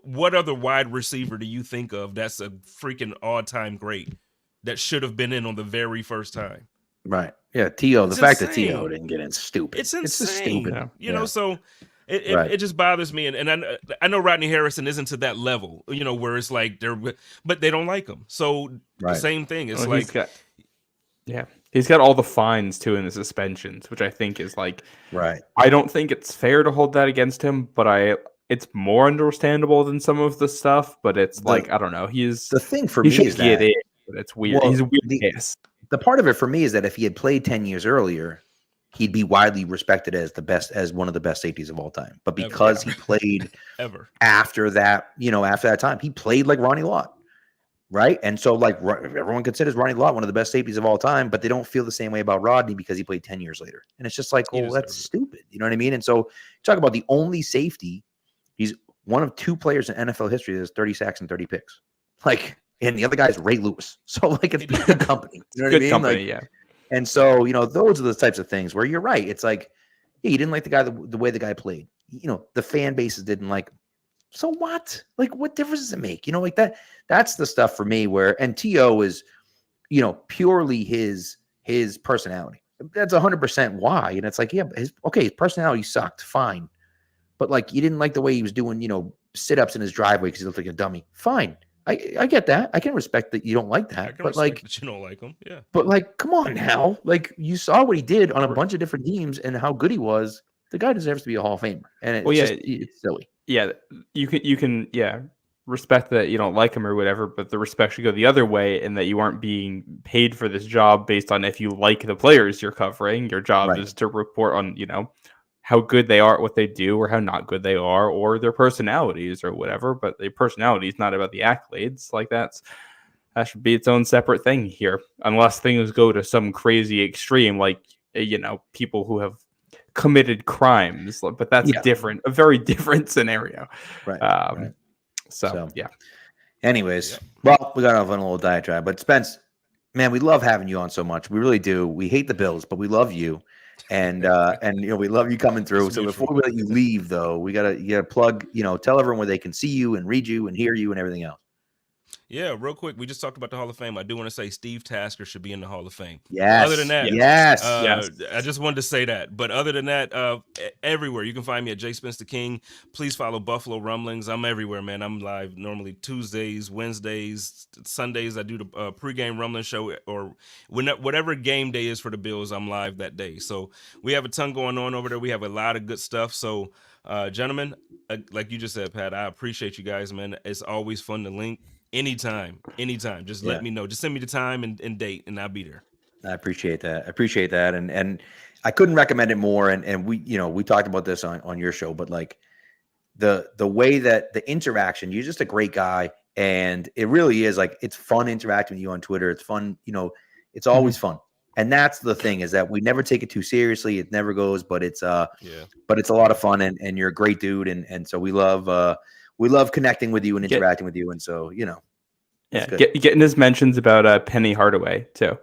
what other wide receiver do you think of that's a freaking all-time great that should have been in on the very first time? Right. Yeah. T.O. The It's fact that insane. T.O. didn't get in, stupid. It's insane. It's just stupid. Yeah. So Right. it just bothers me. And I know Rodney Harrison isn't to that level, where it's like but they don't like him. So the same thing. It's like he's got all the fines too in the suspensions, which I think is like, right. I don't think it's fair to hold that against him, but it's more understandable than some of the stuff. But it's like, I don't know. The thing for he me should is get that it, but it's weird. Well, he's a weird case. The part of it for me is that if he had played 10 years earlier, he'd be widely respected as one of the best safeties of all time. But because he played after that time, he played like Ronnie Lott. Right. And so like everyone considers Ronnie Lott one of the best safeties of all time, but they don't feel the same way about Rodney because he played 10 years later. And it's just like, well, that's stupid. You know what I mean? And so talk about the only safety. He's one of 2 players in NFL history that has 30 sacks and 30 picks. Like, and the other guy is Ray Lewis. So like it's good company. You know what I mean? Company, like, yeah. And so, those are the types of things where you're right. It's like, yeah, you didn't like the guy, the way the guy played. The fan bases didn't like him. So what? Like, what difference does it make? Like that's the stuff for me and T.O. is, purely his personality. That's 100% why. And it's like, yeah, his personality sucked. Fine. But like, you didn't like the way he was doing, sit-ups in his driveway because he looked like a dummy. Fine. I get that. I can respect that you don't like that. But like, that you don't like him. Yeah. But like, come on now. Like, you saw what he did on a bunch of different teams and how good he was. The guy deserves to be a Hall of Famer. And it's silly. Yeah, you can respect that you don't like him or whatever, but the respect should go the other way, in that you aren't being paid for this job based on if you like the players you're covering. Your job is to report on how good they are at what they do, or how not good they are, or their personalities or whatever. But the personality is not about the accolades. Like that should be its own separate thing here, unless things go to some crazy extreme, like people who have committed crimes, but that's different, a very different scenario. Right. So yeah. Anyways, well, we got off on a little diatribe, but Spence, man, we love having you on so much. We really do. We hate the Bills, but we love you, and we love you coming through. So before we let you leave, though, you gotta plug, tell everyone where they can see you and read you and hear you and everything else. Yeah, real quick, we just talked about the Hall of Fame. I do want to say Steve Tasker should be in the Hall of Fame. Yes. Other than that, yes. I just wanted to say that. But other than that, everywhere you can find me at J Spence the King. Please follow Buffalo Rumblings. I'm everywhere, man. I'm live normally Tuesdays, Wednesdays, Sundays. I do the pregame rumbling show, or whatever game day is for the Bills. I'm live that day. So we have a ton going on over there. We have a lot of good stuff. So, gentlemen, like you just said, Pat, I appreciate you guys, man. It's always fun to link. Anytime. Just let me know. Just send me the time and date, and I'll be there. I appreciate that. And I couldn't recommend it more. And we talked about this on your show, but like the way that the interaction, you're just a great guy. And it really is like, it's fun interacting with you on Twitter. It's fun. It's always fun. And that's the thing, is that we never take it too seriously. It never goes, but it's a lot of fun, and you're a great dude. And so we love connecting with you and interacting with you. And so, getting his mentions about Penny Hardaway too.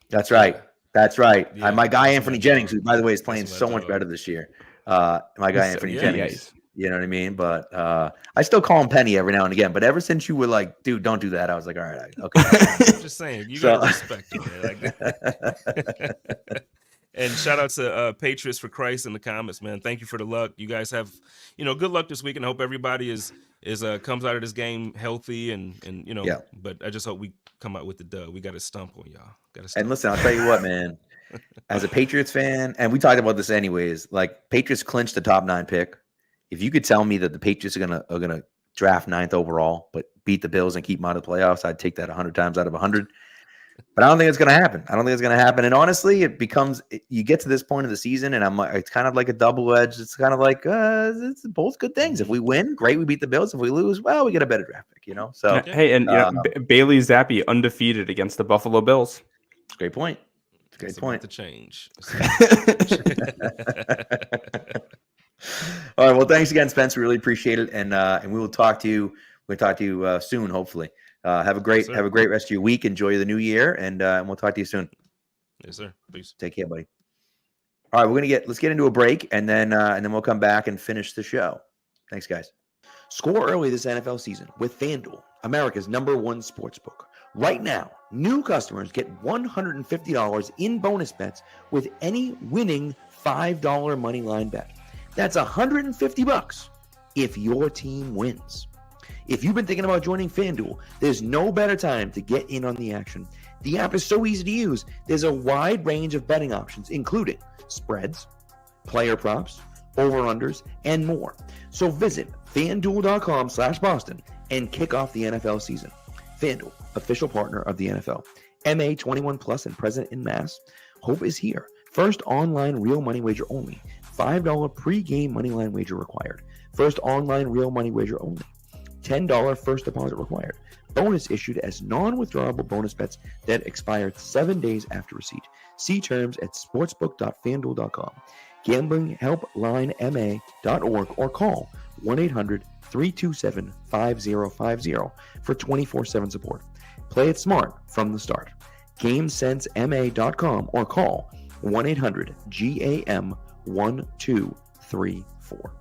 That's right. Yeah, my guy, Anthony Jennings, who by the way is playing so much better this year. My guy, Anthony Jennings. You know what I mean? But I still call him Penny every now and again. But ever since you were like, dude, don't do that, I was like, all right, okay. I'm just saying, you So- gotta respect him, man. Like, and shout out to Patriots for Christ in the comments, man. Thank you for the luck. You guys have, good luck this week, and I hope everybody is comes out of this game healthy and Yeah. But I just hope we come out with the dub. We got to stump on y'all. And listen, I'll tell you what, man. As a Patriots fan, and we talked about this anyways, like Patriots clinched the top 9 pick. If you could tell me that the Patriots are gonna draft 9th overall, but beat the Bills and keep them out of the playoffs, I'd take that 100 times out of 100. But I don't think it's going to happen. And honestly, you get to this point of the season, and it's kind of like a double edge. It's kind of like it's both good things. If we win, great, we beat the Bills. If we lose, well, we get a better draft pick. So hey, and Bailey Zappi undefeated against the Buffalo Bills. Great point. Great point. To change. All right. Well, thanks again, Spence. We really appreciate it, and we will talk to you. We'll talk to you soon, hopefully. Have a great rest of your week. Enjoy the new year, and we'll talk to you soon. Yes, sir. Peace. Take care, buddy. All right, let's get into a break, and then we'll come back and finish the show. Thanks, guys. Score early this NFL season with FanDuel, America's #1 sportsbook. Right now, new customers get $150 in bonus bets with any winning $5 money line bet. That's $150 if your team wins. If you've been thinking about joining FanDuel, there's no better time to get in on the action. The app is so easy to use. There's a wide range of betting options, including spreads, player props, over-unders, and more. So visit FanDuel.com/Boston and kick off the NFL season. FanDuel, official partner of the NFL. MA 21 plus and present in Mass. Hope is here. First online real money wager only. $5 pre-game moneyline wager required. First online real money wager only. $10 first deposit required. Bonus issued as non-withdrawable bonus bets that expire 7 days after receipt. See terms at sportsbook.fanduel.com. GamblingHelpLineMA.org or call 1-800-327-5050 for 24/7 support. Play it smart from the start. GameSenseMA.com or call 1-800-GAM-1234.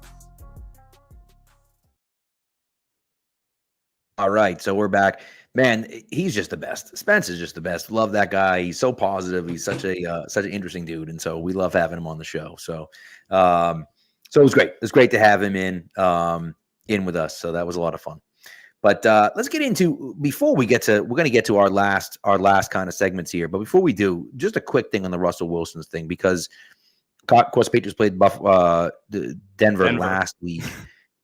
All right, so we're back. Man, he's just the best. Spence is just the best. Love that guy. He's so positive. He's such an interesting dude, and so we love having him on the show. So, so it was great. It was great to have him in with us. So that was a lot of fun. But let's get into we're going to get to our last kind of segments here. But before we do, just a quick thing on the Russell Wilson's thing, because of course Patriots played Denver last week.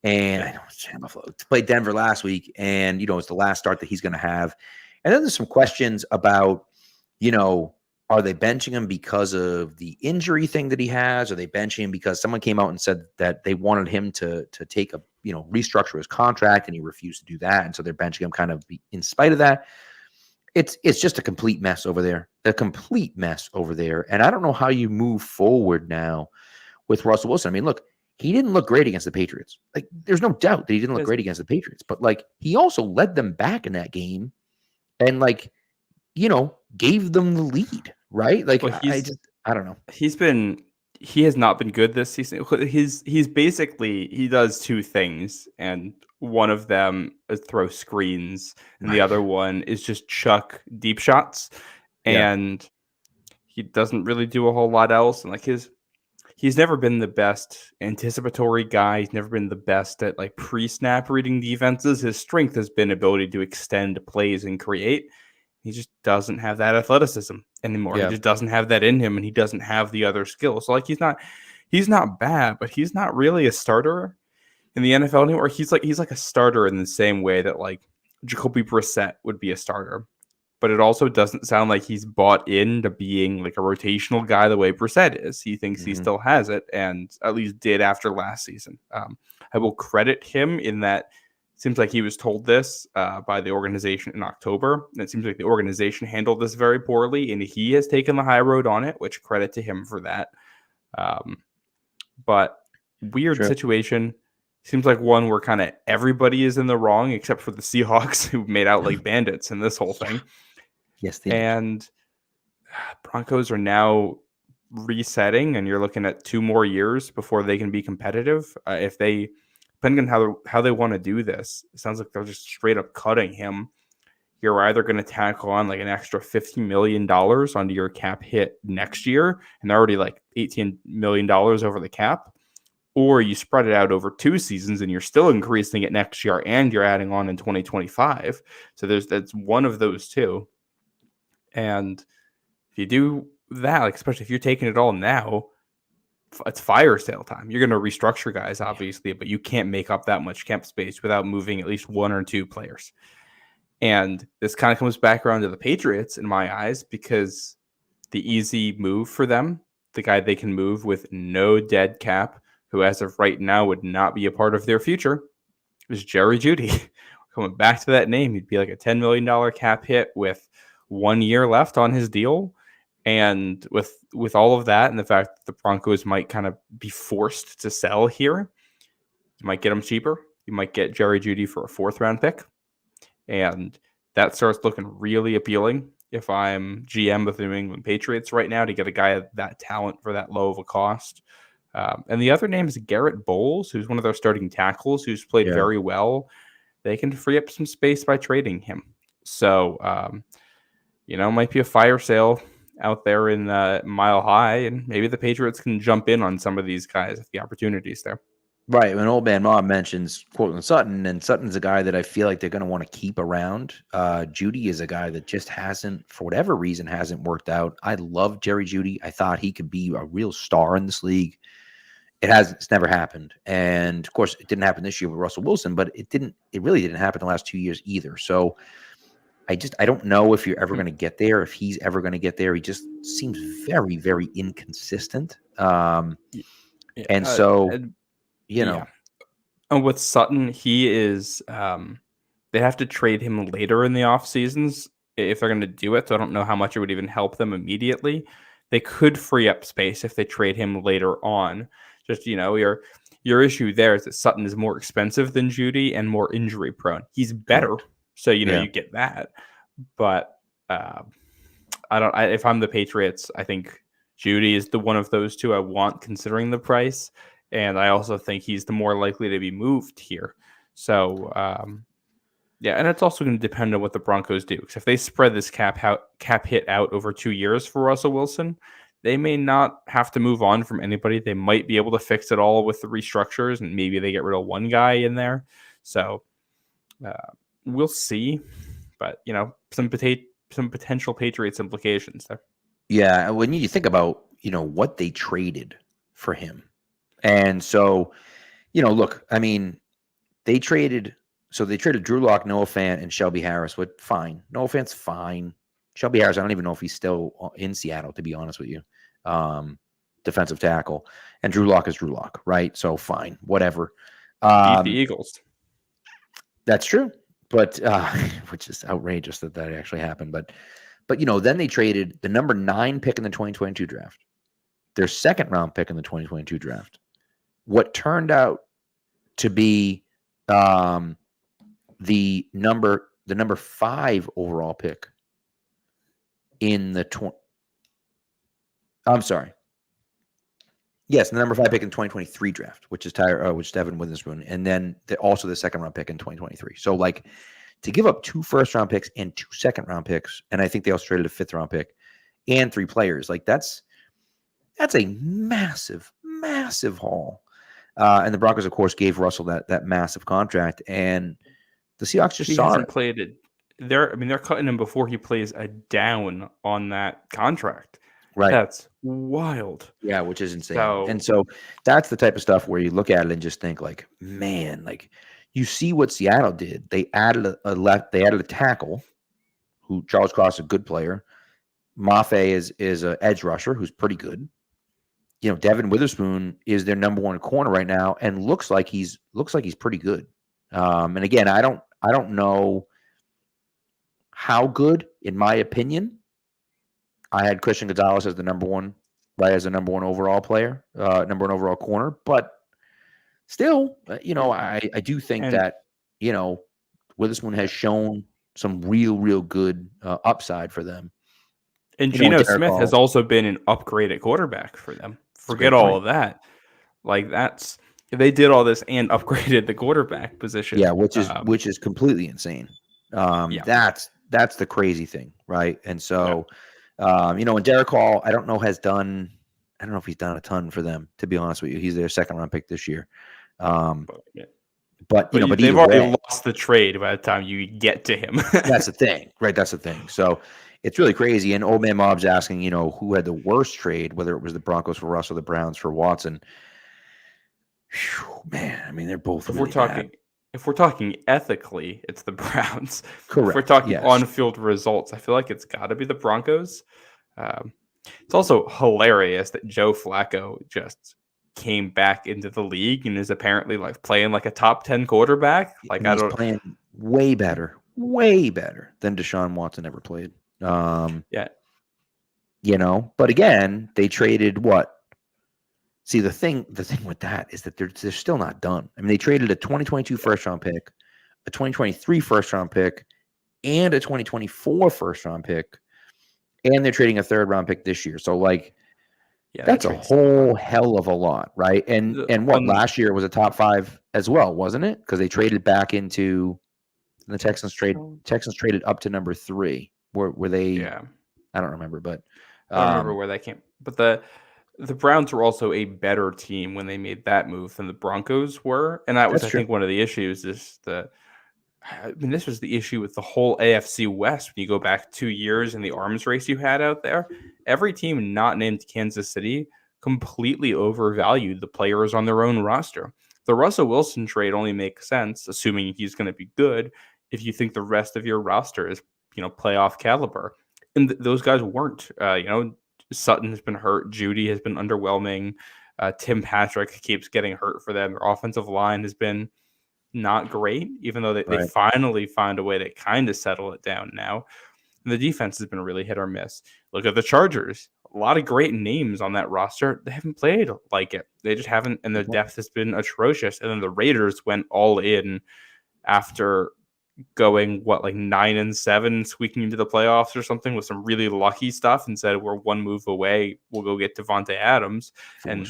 And I know it's Buffalo to play Denver last week, and it's the last start that he's going to have. And then there's some questions about, are they benching him because of the injury thing that he has? Are they benching him because someone came out and said that they wanted him to take a restructure his contract, and he refused to do that, and so they're benching him kind of in spite of that. It's just a complete mess over there. And I don't know how you move forward now with Russell Wilson. I mean, look. He didn't look great against the Patriots. Like, there's no doubt that he didn't look great against the Patriots. But, like, he also led them back in that game and, like, gave them the lead, right? Like, well, I don't know. He has not been good this season. He's basically, he does two things. And one of them is throw screens. And the other one is just chuck deep shots. And he doesn't really do a whole lot else. And, like, he's never been the best anticipatory guy. He's never been the best at like pre-snap reading defenses. His strength has been ability to extend plays and create. He just doesn't have that athleticism anymore. He just doesn't have that in him, and he doesn't have the other skills. So like he's not bad, but he's not really a starter in the NFL anymore. He's like a starter in the same way that like Jacoby Brissett would be a starter. But it also doesn't sound like he's bought into being like a rotational guy the way Brissett is. He thinks he still has it, and at least did after last season. I will credit him in that it seems like he was told this by the organization in October. And it seems like the organization handled this very poorly, and he has taken the high road on it, which credit to him for that. But weird situation. Seems like one where kind of everybody is in the wrong except for the Seahawks, who made out like bandits in this whole thing. Yes, and Broncos are now resetting, and you're looking at 2 more years before they can be competitive. If they depending on how they want to do this, it sounds like they're just straight up cutting him. You're either going to tackle on like an extra $50 million onto your cap hit next year, and they're already like $18 million over the cap, or you spread it out over 2 seasons and you're still increasing it next year and you're adding on in 2025. So that's one of those two. And if you do that, like especially if you're taking it all now, it's fire sale time. You're going to restructure guys, obviously, but you can't make up that much cap space without moving at least 1 or 2 players. And this kind of comes back around to the Patriots in my eyes, because the easy move for them, the guy they can move with no dead cap, who as of right now would not be a part of their future, is Jerry Jeudy. Coming back to that name, he'd be like a $10 million cap hit with 1 year left on his deal. And with all of that and the fact that the Broncos might kind of be forced to sell here, you might get him cheaper. You might get Jerry Jeudy for a 4th-round pick. And that starts looking really appealing if I'm GM of the New England Patriots right now, to get a guy of that talent for that low of a cost. And the other name is Garrett Bowles, who's one of their starting tackles, who's played very well. They can free up some space by trading him. So, it might be a fire sale out there in Mile High, and maybe the Patriots can jump in on some of these guys if the opportunity's there. Right. When Old Man Mob mentions Courtland Sutton, and Sutton's a guy that I feel like they're going to want to keep around. Jeudy is a guy that just hasn't, for whatever reason, hasn't worked out. I love Jerry Jeudy. I thought he could be a real star in this league. It's never happened. And of course, it didn't happen this year with Russell Wilson, but it really didn't happen the last 2 years either. So I don't know if you're ever going to get there, if he's ever going to get there. He just seems very, very inconsistent. And with Sutton, he is they have to trade him later in the off seasons if they're going to do it. So I don't know how much it would even help them immediately. They could free up space if they trade him later on. Just, your issue there is that Sutton is more expensive than Jeudy and more injury prone. He's better. So, you get that. But if I'm the Patriots, I think Jeudy is the one of those two I want, considering the price. And I also think he's the more likely to be moved here. So, and it's also going to depend on what the Broncos do. Because if they spread this cap hit out over 2 years for Russell Wilson, they may not have to move on from anybody. They might be able to fix it all with the restructures, and maybe they get rid of one guy in there. So we'll see. But, some potential Patriots implications there. Yeah, when you think about, what they traded for him. And so, look, I mean, they traded Drew Lock, Noah Fant, and Shelby Harris. What? Fine. Noah Fant's fine. Shelby Harris, I don't even know if he's still in Seattle, to be honest with you. Defensive tackle. And Drew Lock is Drew Lock, right? So fine, whatever. Beat the Eagles. That's true. But which is outrageous that actually happened. But then they traded the number 9 pick in the 2022 draft, their 2nd round pick in the 2022 draft, what turned out to be the number 5 overall pick in the Yes, the number 5 pick in 2023 draft, which is Devin Witherspoon, and then also the 2nd round pick in 2023. So, like, to give up 2 first round picks and 2 second round picks, and I think they also traded a 5th round pick and 3 players, like that's a massive, massive haul. And the Broncos, of course, gave Russell that massive contract, and the Seahawks just saw it. Played it. They're cutting him before he plays a down on that contract. Right. That's wild. Yeah, which is insane. And so that's the type of stuff where you look at it and just think, like, man, like, you see what Seattle did. They added a tackle, who Charles Cross is a good player. Mafe is an edge rusher who's pretty good. Devin Witherspoon is their number 1 corner right now, and looks like he's pretty good. And again, I don't know how good, in my opinion. I had Christian Gonzalez as the number 1, right, as a number 1 overall player, number 1 overall corner. But still, I do think that, Witherspoon has shown some real good upside for them. And Geno Smith has also been an upgrade at quarterback for them. Forget all of that. Like, that's They did all this and upgraded the quarterback position. Yeah, which is completely insane. Yeah. That's the crazy thing, right? And so, and Derek Hall, I don't know if he's done a ton for them, to be honest with you. He's their second round pick this year. But they've either already way, lost the trade by the time you get to him. that's the thing, right? That's the thing. So it's really crazy. And Old Man Mob's asking, who had the worst trade, whether it was the Broncos for Russ or the Browns for Watson. Whew, man, I mean, they're both. If we're talking ethically, it's the Browns. Correct. If we're talking on-field results, I feel like it's got to be the Broncos. It's also hilarious that Joe Flacco just came back into the league and is apparently like playing like a top 10 quarterback. Like he's playing way better than Deshaun Watson ever played. But again, they traded what? See, the thing with that is that they're still not done. I mean, they traded a 2022 first round pick, a 2023 first round pick, and a 2024 first round pick, and they're trading a third round pick this year. So that's a whole hell of a lot, right? And last year was a top 5 as well, wasn't it? Because they traded back into the Texans traded up to number 3. Were they? Yeah, I don't remember, but I don't remember where that came. But the Browns were also a better team when they made that move than the Broncos were, and that was, I think, one of the issues. This was the issue with the whole AFC West. When you go back 2 years in the arms race you had out there, every team not named Kansas City completely overvalued the players on their own roster. The Russell Wilson trade only makes sense, assuming he's going to be good, if you think the rest of your roster is, playoff caliber. And those guys weren't. Sutton has been hurt. Judy has been underwhelming. Tim Patrick keeps getting hurt for them. Their offensive line has been not great, even though they finally find a way to kind of settle it down now. And the defense has been really hit or miss. Look at the Chargers. A lot of great names on that roster. They haven't played like it. They just haven't, and the depth has been atrocious. And then the Raiders went all in after going 9-7, squeaking into the playoffs or something with some really lucky stuff, and said we're one move away. We'll go get Devontae Adams and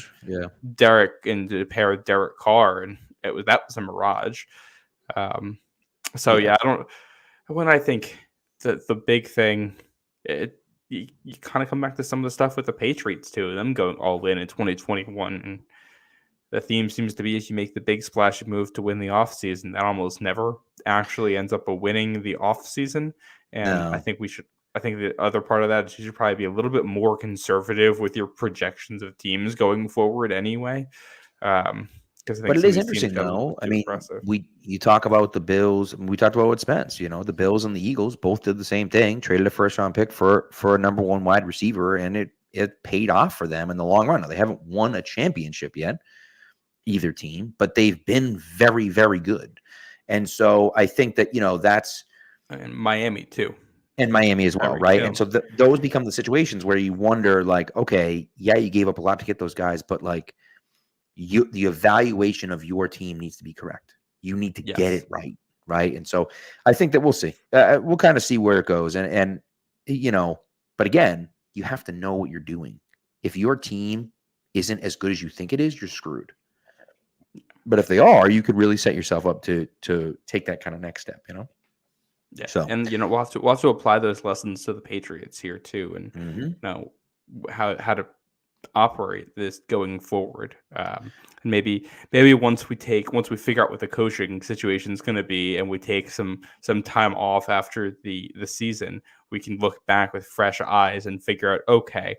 Derek, and to pair with Derek Carr, and that was a mirage. I don't. When I think that the big thing, you kind of come back to some of the stuff with the Patriots too, them going all in 2021, and the theme seems to be as you make the big splashy move to win the offseason, that almost never actually ends up winning the offseason. And I think the other part of that is you should probably be a little bit more conservative with your projections of teams going forward anyway. But it is interesting, though. I mean, you talk about the Bills, and we talked about with Spence. The Bills and the Eagles both did the same thing, traded a first round pick for a number 1 wide receiver, and it paid off for them in the long run. Now, they haven't won a championship yet, either team, but they've been very, very good. And so I think that, that's... And Miami, too. And Miami as well, right? Too. And so those become the situations where you wonder, okay, yeah, you gave up a lot to get those guys, but, the evaluation of your team needs to be correct. You need to get it right? And so I think that we'll see. We'll kind of see where it goes. And but again, you have to know what you're doing. If your team isn't as good as you think it is, you're screwed. But if they are, you could really set yourself up to take that kind of next step, Yeah. So, and we'll have to apply those lessons to the Patriots here too, and how to operate this going forward. And maybe once we figure out what the coaching situation is going to be, and we take some time off after the season, we can look back with fresh eyes and figure out, okay,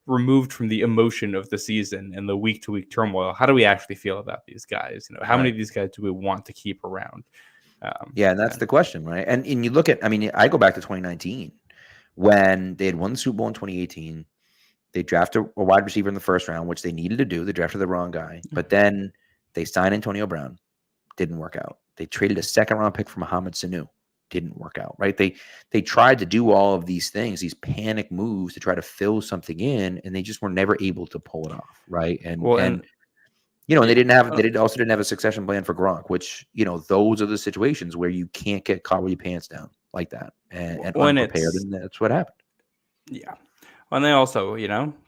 removed from the emotion of the season and the week-to-week turmoil, how do we actually feel about these guys? How many of these guys do we want to keep around? And that's the question, right? And you look at, I go back to 2019 when they had won the Super Bowl in 2018. They drafted a wide receiver in the first round, which they needed to do. They drafted the wrong guy, but then they signed Antonio Brown. Didn't work out. They traded a second-round pick for Mohamed Sanu. Didn't work out, right? They tried to do all of these things, these panic moves to try to fill something in, and they just were never able to pull it off, right? And they also didn't have a succession plan for Gronk, which those are the situations where you can't get caught with your pants down like that and unprepared, and that's what happened. Yeah, And they also,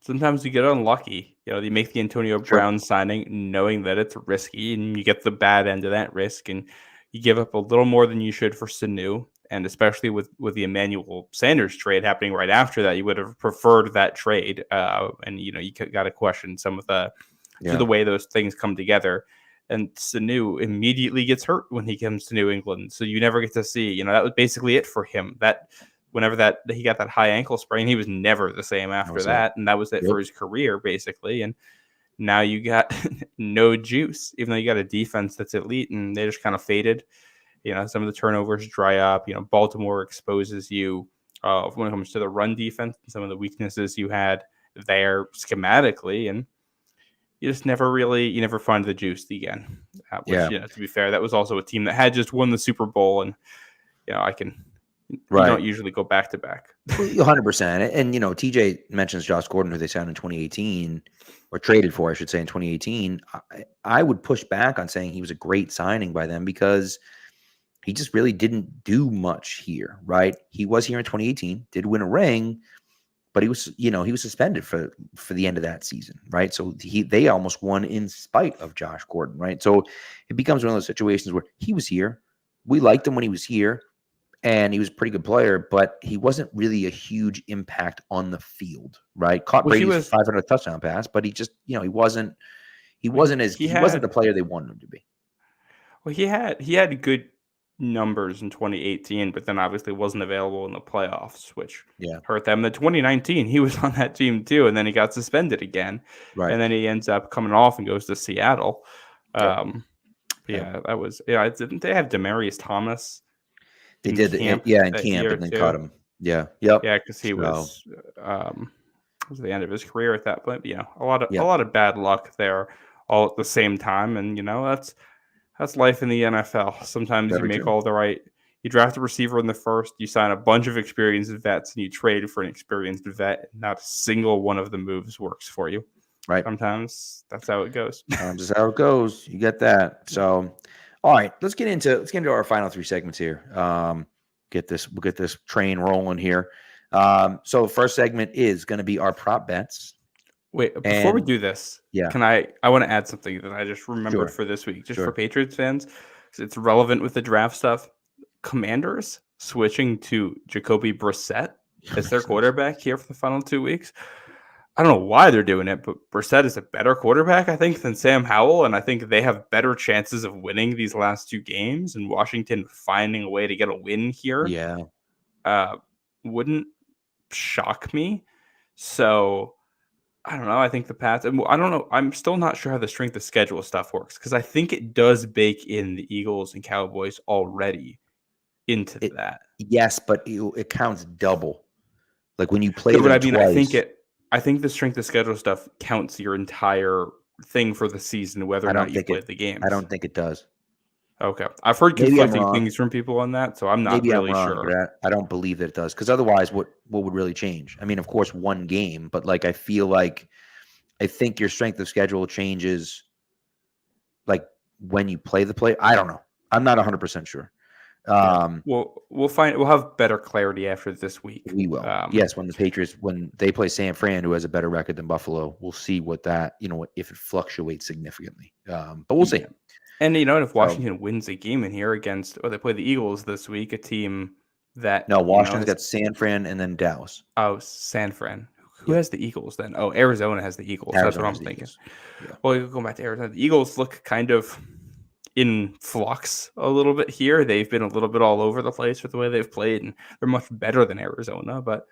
sometimes you get unlucky. You make the Antonio Brown signing knowing that it's risky, and you get the bad end of that risk, and you give up a little more than you should for Sanu. And especially with the Emmanuel Sanders trade happening right after that, you would have preferred that trade. And you got to question some of the way those things come together. And Sanu immediately gets hurt when he comes to New England, so you never get to see. That was basically it for him. Whenever he got that high ankle sprain, he was never the same after that. And that was it for his career, basically. And now you got no juice, even though you got a defense that's elite, and they just kind of faded. Some of the turnovers dry up. Baltimore exposes you when it comes to the run defense and some of the weaknesses you had there schematically. And you just you never find the juice again. To be fair, that was also a team that had just won the Super Bowl. And, you don't usually go back to back. 100%. And, TJ mentions Josh Gordon, who they signed in 2018, or traded for, I should say, in 2018. I would push back on saying he was a great signing by them because he just really didn't do much here, right? He was here in 2018, did win a ring, but he was suspended for the end of that season, right? So they almost won in spite of Josh Gordon, right? So it becomes one of those situations where he was here. We liked him when he was here. And he was a pretty good player, but he wasn't really a huge impact on the field, right? Caught Brady's 500 touchdown pass, but he just, he wasn't the player they wanted him to be. Well, he had good numbers in 2018, but then obviously wasn't available in the playoffs, which hurt them. In 2019, he was on that team too, and then he got suspended again, right? And then he ends up coming off and goes to Seattle. That was Didn't they have Demaryius Thomas? They did, in camp, and then caught him. Yeah, because he was the end of his career at that point. But, a lot of bad luck there, all at the same time, and that's life in the NFL. Sometimes you make all the right. You draft a receiver in the first, you sign a bunch of experienced vets, and you trade for an experienced vet. Not a single one of the moves works for you. Right. Sometimes that's how it goes. Sometimes that's how it goes. You get that. So. All right, let's get into our final three segments here. We'll get this train rolling here. So the first segment is going to be our prop bets. Wait, before we do this, I want to add something that I just remembered for this week, just for Patriots fans, because it's relevant with the draft stuff. Commanders switching to Jacoby Brissett as their quarterback here for the final 2 weeks. I don't know why they're doing it, but Brissett is a better quarterback, I think, than Sam Howell, and I think they have better chances of winning these last 2 games, and Washington finding a way to get a win here wouldn't shock me. So, I don't know. I think the Pats, I don't know. I'm still not sure how the strength of schedule stuff works, because I think it does bake in the Eagles and Cowboys already into that. Yes, but it counts double. Like when you play them twice. I think the strength of schedule stuff counts your entire thing for the season, whether or not you played the games. I don't think it does. Okay. I've heard conflicting things from people on that, so I'm not really sure. I don't believe that it does, because otherwise what would really change? I mean, of course, one game, but I think your strength of schedule changes when you play the play. I don't know. I'm not 100% sure. We'll have better clarity after this week. We will. Yes, when the Patriots, when they play San Fran, who has a better record than Buffalo, we'll see what that, if it fluctuates significantly. But we'll see. And if Washington wins a game in here they play the Eagles this week, a team that Washington's got San Fran and then Dallas. Oh, San Fran. Who has the Eagles then? Oh, Arizona has the Eagles. That's what I'm thinking. Yeah. Well, you go back to Arizona. The Eagles look kind of in flux a little bit here. They've been a little bit all over the place with the way they've played, and they're much better than Arizona, but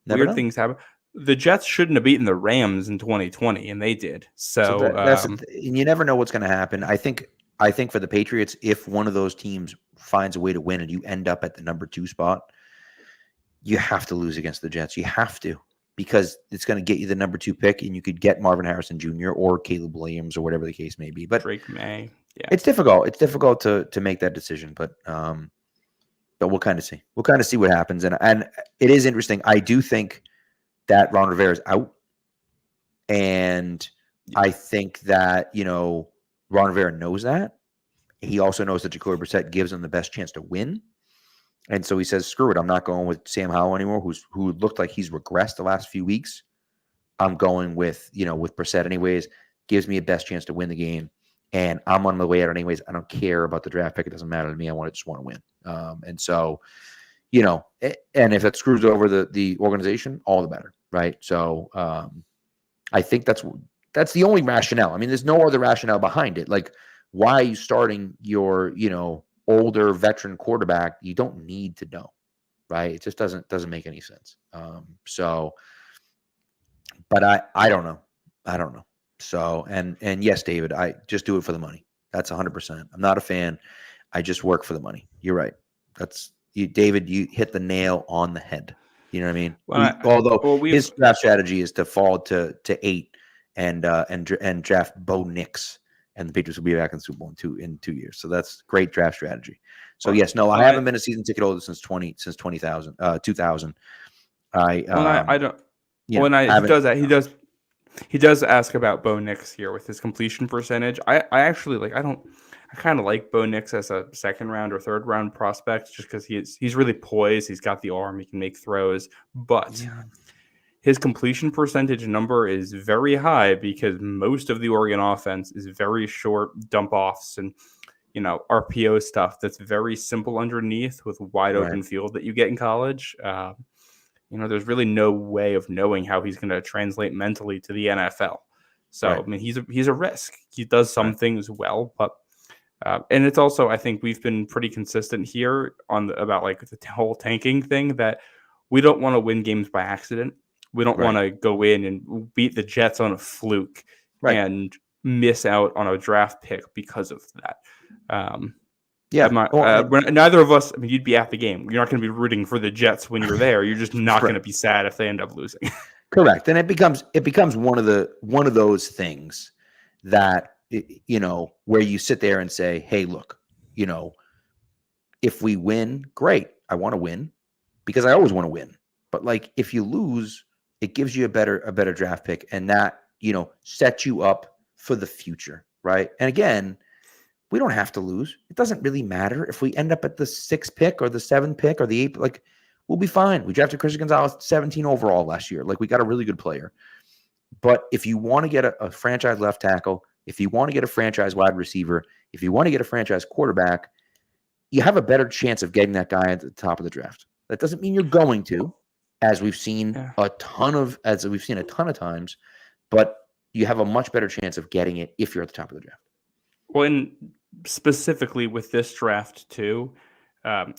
weird things happen. The Jets shouldn't have beaten the Rams in 2020, and they did. So and you never know what's going to happen. I think for the Patriots, if one of those teams finds a way to win and you end up at the number 2 spot, you have to lose against the Jets. You have to, because it's going to get you the number 2 pick, and you could get Marvin Harrison Jr. or Caleb Williams or whatever the case may be. But Drake May. Yeah. It's difficult. It's difficult to make that decision, but we'll kind of see. We'll kind of see what happens, and it is interesting. I do think that Ron Rivera is out, and I think that Ron Rivera knows that. He also knows that Jacoby Brissett gives him the best chance to win, And so he says, screw it. I'm not going with Sam Howell anymore, who looked like he's regressed the last few weeks. I'm going with Brissett anyways. Gives me a best chance to win the game. And I'm on my way out anyways. I don't care about the draft pick. It doesn't matter to me. I just want to win. And so, and if it screws over the organization, all the better, right? So I think that's the only rationale. I mean, there's no other rationale behind it. Like, why are you starting your, older veteran quarterback? You don't need to know, right? It just doesn't make any sense. But I don't know. I don't know. So, and yes, David, I just do it for the money. That's 100%. I'm not a fan. I just work for the money. You're right. David, you hit the nail on the head. You know what I mean? Although his draft strategy is to fall to 8 and draft Bo Nix, and the Patriots will be back in the Super Bowl in 2 years. So that's great draft strategy. So yes, no, I haven't been a season ticket holder since 2000. I don't. He does that. He does ask about Bo Nix here with his completion percentage. I actually like. I kind of like Bo Nix as a second round or third round prospect just because he's really poised. He's got the arm. He can make throws, but his completion percentage number is very high because most of the Oregon offense is very short dump offs and RPO stuff that's very simple underneath with wide open field that you get in college. There's really no way of knowing how he's going to translate mentally to the NFL. So I mean, he's a risk. He does some things well, but and it's also, I think we've been pretty consistent here about like the whole tanking thing that we don't want to win games by accident. We don't want to go in and beat the Jets on a fluke and miss out on a draft pick because of that. Neither of us. I mean, you'd be at the game. You're not going to be rooting for the Jets when you're there. You're just not going to be sad if they end up losing. Correct, and it becomes one of those things that where you sit there and say, hey, look, if we win, great. I want to win because I always want to win. But like, if you lose, it gives you a better draft pick, and that sets you up for the future, right? And again, we don't have to lose. It doesn't really matter if we end up at the 6th pick or the 7th pick or the 8th. Like, we'll be fine. We drafted Christian Gonzalez 17 overall last year. Like, we got a really good player. But if you want to get a franchise left tackle, if you want to get a franchise wide receiver, if you want to get a franchise quarterback, you have a better chance of getting that guy at the top of the draft. That doesn't mean you're going to, as we've seen a ton of times, but you have a much better chance of getting it if you're at the top of the draft. Well, and specifically with this draft too,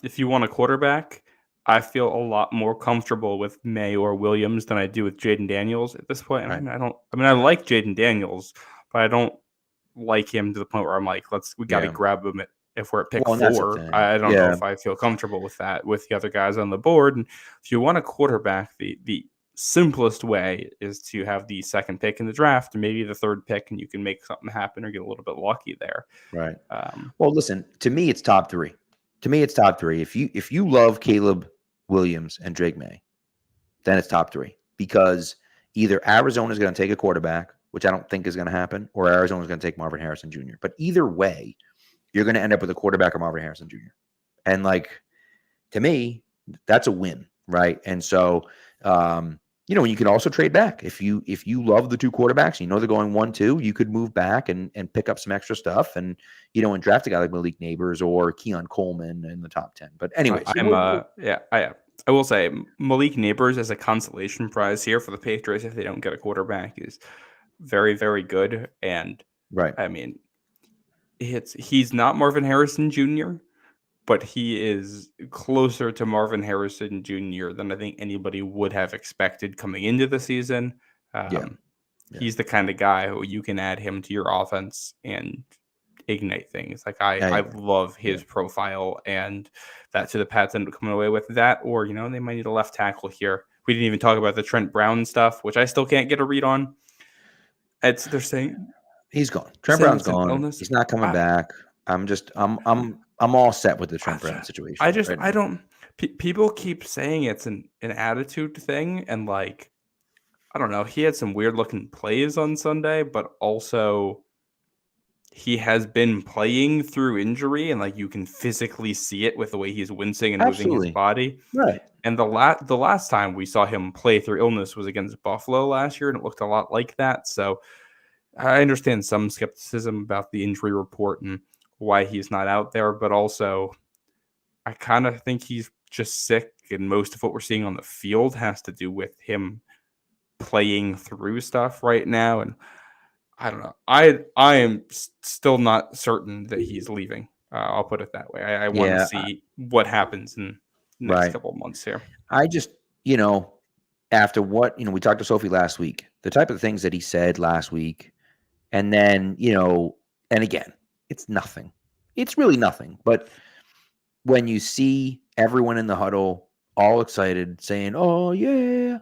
if you want a quarterback, I feel a lot more comfortable with May or Williams than I do with Jaden Daniels at this point. Right. I like Jaden Daniels, but I don't like him to the point where I'm like, we got to grab him if we're at pick 4. I don't know if I feel comfortable with that with the other guys on the board. And if you want a quarterback, the simplest way is to have the 2nd pick in the draft and maybe the 3rd pick, and you can make something happen or get a little bit lucky there. Right. Well, listen, to me, it's top 3. If you love Caleb Williams and Drake May, then it's top 3 because either Arizona is going to take a quarterback, which I don't think is going to happen, or Arizona is going to take Marvin Harrison Jr. But either way, you're going to end up with a quarterback or Marvin Harrison Jr. And like, to me, that's a win, right? And so, and you can also trade back. If you love the 2 quarterbacks, they're going 1-2, you could move back and pick up some extra stuff and, and draft a guy like Malik Neighbors or Keon Coleman in the top 10. But anyway, I will say Malik Neighbors as a consolation prize here for the Patriots if they don't get a quarterback is very, very good. And I mean, he's not Marvin Harrison Jr., but he is closer to Marvin Harrison Jr. than I think anybody would have expected coming into the season. He's the kind of guy who you can add him to your offense and ignite things. Like I love his profile, and that's who the Pats ended up coming away with that. Or, they might need a left tackle here. We didn't even talk about the Trent Brown stuff, which I still can't get a read on. They're saying he's gone. Trent Brown's gone. Illness. He's not coming back. I'm all set with the Trent Brown situation. People keep saying it's an attitude thing, and like, I don't know. He had some weird looking plays on Sunday, but also he has been playing through injury, and like you can physically see it with the way he's wincing and moving his Absolutely. body. Right. And the last time we saw him play through illness was against Buffalo last year, and it looked a lot like that. So I understand some skepticism about the injury report and why he's not out there, but also I kind of think he's just sick, and most of what we're seeing on the field has to do with him playing through stuff right now. And I don't know. I am still not certain that he's leaving. I'll put it that way. I want to see what happens in the next couple of months here. I just, after what, we talked to Sophie last week, the type of things that he said last week, and then, and again, it's nothing. It's really nothing. But when you see everyone in the huddle all excited saying, "Oh, yeah,"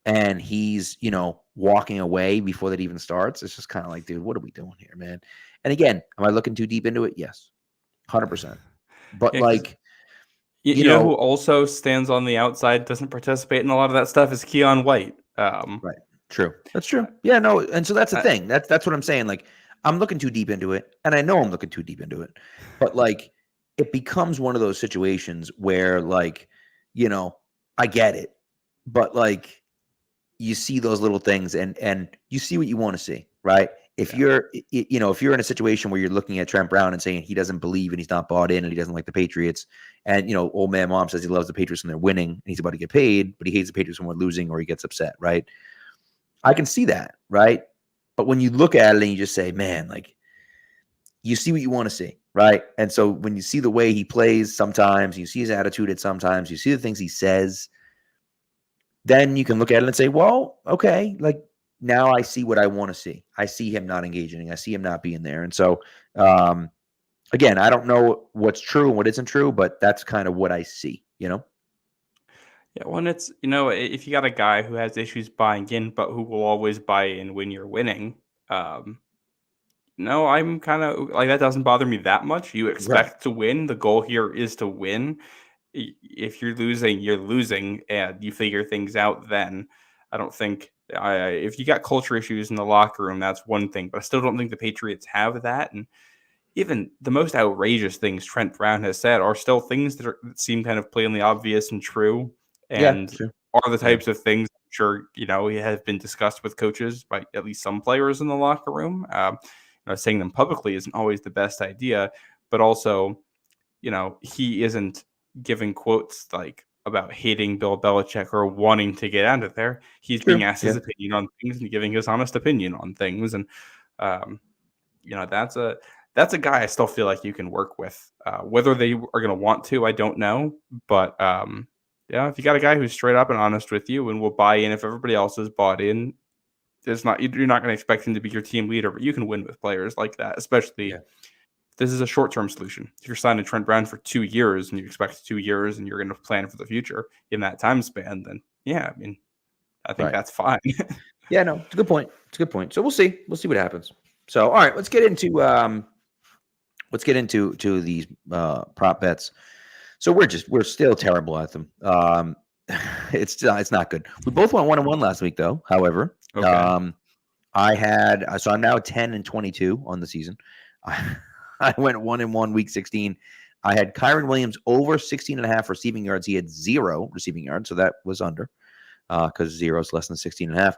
and he's, walking away before that even starts, it's just kind of like, dude, what are we doing here, man? And again, am I looking too deep into it? Yes, 100%. But you know who also stands on the outside, doesn't participate in a lot of that stuff, is Keon White. Right. True. That's true. Yeah, no. And so that's the thing. That's what I'm saying. Like, I'm looking too deep into it, and I know I'm looking too deep into it, but it becomes one of those situations where I get it, but you see those little things and you see what you want to see, right? If you're in a situation where you're looking at Trent Brown and saying he doesn't believe and he's not bought in and he doesn't like the Patriots, and old man mom says he loves the Patriots when they're winning and he's about to get paid, but he hates the Patriots when we're losing, or he gets upset, right? I can see that, right? But when you look at it and you just say, man, you see what you want to see, right? And so when you see the way he plays sometimes, you see his attitude at sometimes, you see the things he says, then you can look at it and say, well, okay, now I see what I want to see. I see him not engaging. I see him not being there. And so, again, I don't know what's true and what isn't true, but that's kind of what I see, Yeah, when it's, if you got a guy who has issues buying in, but who will always buy in when you're winning, no, I'm kind of that doesn't bother me that much. You expect to win. The goal here is to win. If you're losing, and you figure things out then. I don't think if you got culture issues in the locker room, that's one thing, but I still don't think the Patriots have that. And even the most outrageous things Trent Brown has said are still things that seem kind of plainly obvious and true, and are the types of things I'm sure have been discussed with coaches by at least some players in the locker room. Saying them publicly isn't always the best idea, but also, he isn't giving quotes about hating Bill Belichick or wanting to get out of there. He's being asked his opinion on things and giving his honest opinion on things. And, that's a guy I still feel like you can work with. Whether they are going to want to, I don't know. But, if you got a guy who's straight up and honest with you and will buy in if everybody else is bought in, you're not going to expect him to be your team leader, but you can win with players like that, especially this is a short-term solution. If you're signing Trent Brown for 2 years and you expect 2 years and you're going to plan for the future in that time span, then I think that's fine. Yeah, no, it's a good point. So we'll see. We'll see what happens. So, all right, let's get into these prop bets. So we're still terrible at them. It's not good. We both went 1-1 last week, though. However, okay. I'm now 10-22 on the season. I went 1-1 week 16. I had Kyron Williams over 16.5 receiving yards. He had 0 receiving yards, so that was under because 0 is less than 16.5.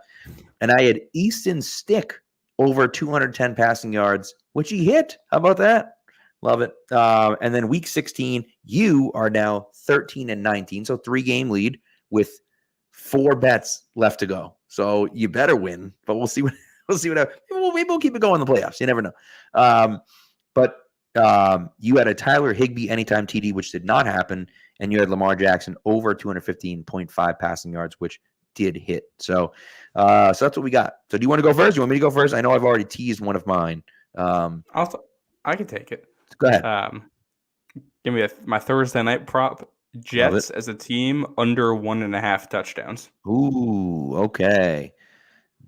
And I had Easton Stick over 210 passing yards, which he hit. How about that? Love it. And then week 16, you are now 13-19, so 3-game lead with 4 bets left to go. So you better win, but we'll see what happens. Maybe we'll keep it going in the playoffs. You never know. But you had a Tyler Higbee anytime TD, which did not happen, and you had Lamar Jackson over 215.5 passing yards, which did hit. So that's what we got. So do you want to go first? Do you want me to go first? I know I've already teased one of mine. I can take it. Go ahead. Give me my Thursday night prop. Jets as a team under 1.5 touchdowns. Ooh, okay.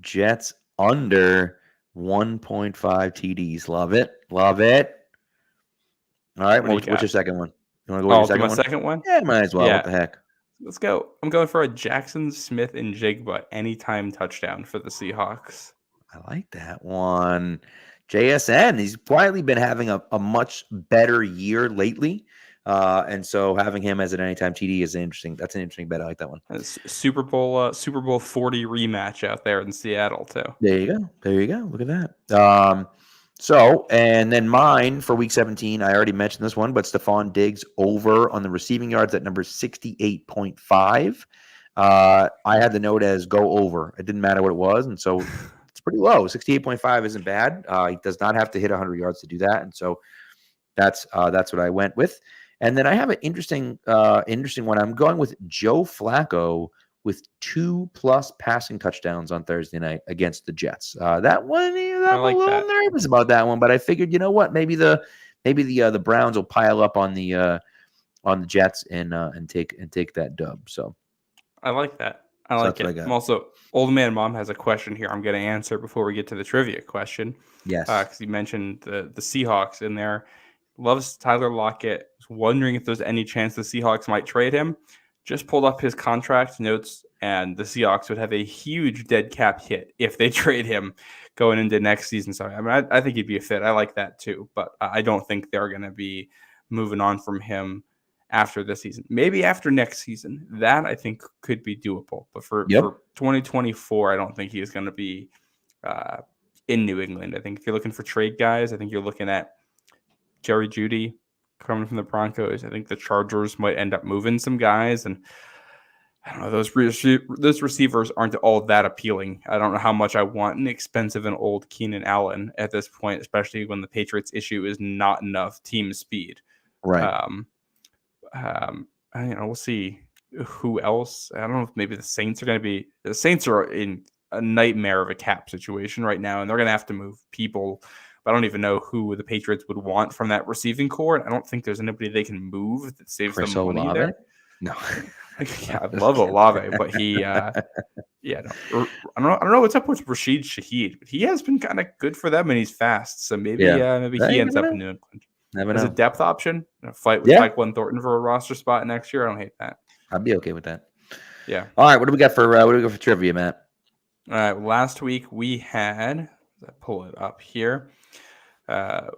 Jets under 1.5 TDs. Love it. All right. What's your second one? You want to go with your second one? Yeah, might as well. Yeah. What the heck? Let's go. I'm going for a Jackson Smith and Jigba anytime touchdown for the Seahawks. I like that one. JSN, he's quietly been having a much better year lately. And so having him as an anytime TD is that's an interesting bet. I like that one. Super Bowl 40 rematch out there in Seattle too. There you go. There you go. Look at that. So, and then mine for week 17, I already mentioned this one, but Stephon Diggs over on the receiving yards at number 68.5. I had the note as go over. It didn't matter what it was. And so it's pretty low. 68.5 isn't bad. He does not have to hit 100 yards to do that. And so that's what I went with. And then I have an interesting one. I'm going with Joe Flacco with 2+ passing touchdowns on Thursday night against the Jets. That one, I'm a little nervous about that one, but I figured, you know what, maybe the Browns will pile up on the Jets and take that dub. So I like that. I like it. I'm also, Old Man Mom has a question here I'm going to answer before we get to the trivia question. Yes, because you mentioned the Seahawks in there. Loves Tyler Lockett. Was wondering if there's any chance the Seahawks might trade him. Just pulled up his contract notes, and the Seahawks would have a huge dead cap hit if they trade him going into next season. So I mean, I think he'd be a fit. I like that too, but I don't think they're going to be moving on from him after this season. Maybe after next season. That I think could be doable. But for 2024, I don't think he's going to be in New England. I think if you're looking for trade guys, I think you're looking at Jerry Jeudy coming from the Broncos. I think the Chargers might end up moving some guys, and I don't know, those receivers aren't all that appealing. I don't know how much I want an expensive and old Keenan Allen at this point, especially when the Patriots' issue is not enough team speed. Right. We'll see who else. I don't know if maybe the Saints are going to be. The Saints are in a nightmare of a cap situation right now, and they're going to have to move people. I don't even know who the Patriots would want from that receiving core. I don't think there's anybody they can move that saves them money Olave? there. No. Yeah, I love Olave, but he, I don't know what's up with Rashid Shaheed, but he has been kind of good for them, and he's fast. So maybe he ends up in New England. Never As know. a depth option, a fight with Tyquan Thornton for a roster spot next year. I don't hate that. I'd be okay with that. Yeah. All right. What do we got for trivia, Matt? All right. Last week we had. I pull it up here.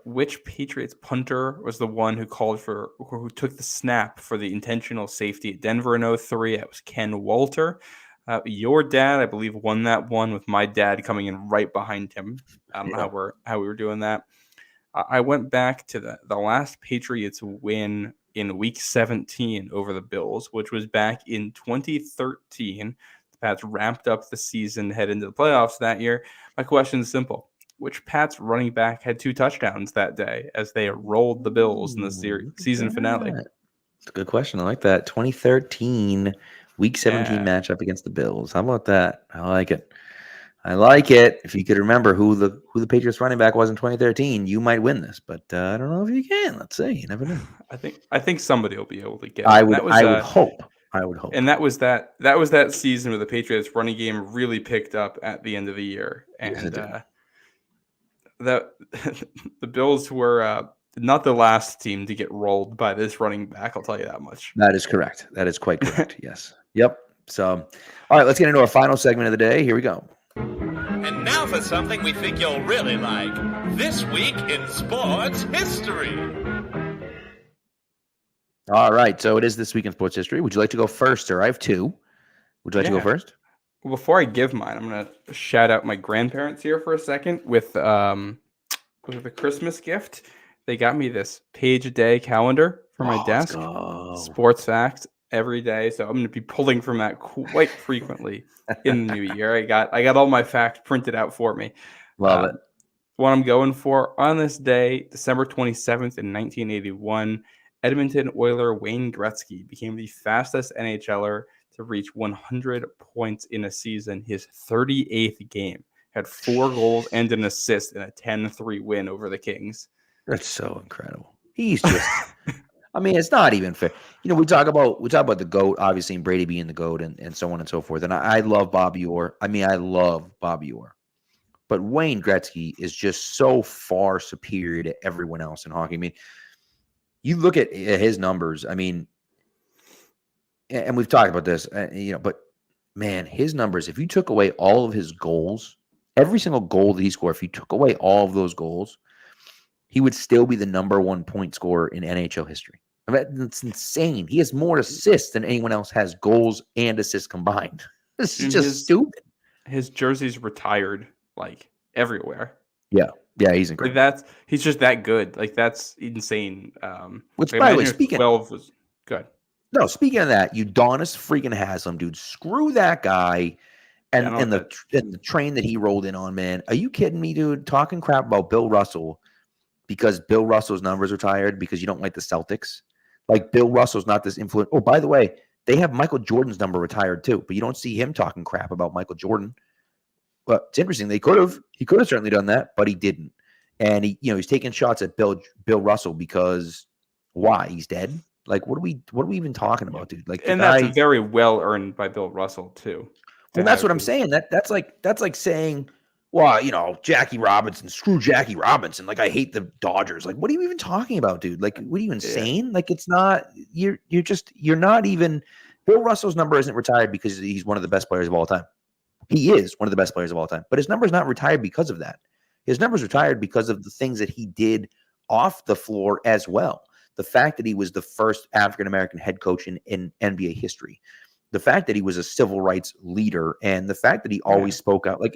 Which Patriots punter was the one who took the snap for the intentional safety at Denver in 2003? It was Ken Walter. Your dad, I believe, won that one with my dad coming in right behind him. I don't know how we were doing that. I went back to the last Patriots win in Week 17 over the Bills, which was back in 2013. The Pats wrapped up the season, head into the playoffs that year. My question is simple. Which Pats running back had 2 touchdowns that day as they rolled the Bills in the season finale? That's a good question. I like that. 2013 Week 17 matchup against the Bills. How about that? I like it. If you could remember who the Patriots running back was in 2013, you might win this. But I don't know if you can. Let's see. You never know. I think somebody will be able to get it. I would hope. And that was that season where the Patriots running game really picked up at the end of the year. And the Bills were not the last team to get rolled by this running back. I'll tell you that much. That is correct. That is quite correct. Yes. Yep. So, all right, let's get into our final segment of the day. Here we go. And now for something we think you'll really like. This Week in Sports History. All right. So it is This Week in Sports History. Would you like to go first, sir? I have 2. Would you like to go first? Well, before I give mine, I'm going to shout out my grandparents here for a second with a Christmas gift. They got me this page-a-day calendar for my desk. Sports facts every day. So I'm going to be pulling from that quite frequently in the new year. I got all my facts printed out for me. Love it. What I'm going for on this day, December 27th in 1981, Edmonton Oiler Wayne Gretzky became the fastest NHLer to reach 100 points in a season, his 38th game. Had 4 goals and an assist in a 10-3 win over the Kings. That's so incredible. He's just I mean, it's not even fair. You know, we talk about the GOAT, obviously, and Brady being the GOAT and so on and so forth. And I love Bobby Orr. I love Bobby Orr. But Wayne Gretzky is just so far superior to everyone else in hockey. I mean, you look at his numbers. I mean, and we've talked about this, but man, his numbers, if you took away all of his goals every single goal that he scored, if you took away all of those goals, he would still be the number one point scorer in NHL history. I mean, that's insane. He has more assists than anyone else has goals and assists combined. This is just stupid. His jersey's retired like everywhere. Yeah, he's incredible. Like he's just that good. Like that's insane. Which, like, by the way, speaking 12 was good. No, speaking of that, Udonis freaking Haslam, dude. Screw that guy and the train that he rolled in on, man. Are you kidding me, dude? Talking crap about Bill Russell because Bill Russell's numbers are tired because you don't like the Celtics. Like, Bill Russell's not this influence. Oh, by the way, they have Michael Jordan's number retired too, but you don't see him talking crap about Michael Jordan. But it's interesting. He could have certainly done that, but he didn't. And he's taking shots at Bill Russell because why? He's dead. Like, what are we even talking about, dude? Like, and that's very well earned by Bill Russell too. Well, that's what I'm saying. That's like saying, well, Jackie Robinson, screw Jackie Robinson. Like, I hate the Dodgers. Like, what are you even talking about, dude? Like, what are you insane? Yeah. Like, it's not. You're not even. Bill Russell's number isn't retired because he's one of the best players of all time. He is one of the best players of all time, but his number's not retired because of that. His number's retired because of the things that he did off the floor as well. The fact that he was the first African-American head coach in NBA history, the fact that he was a civil rights leader, and the fact that he always spoke out. Like,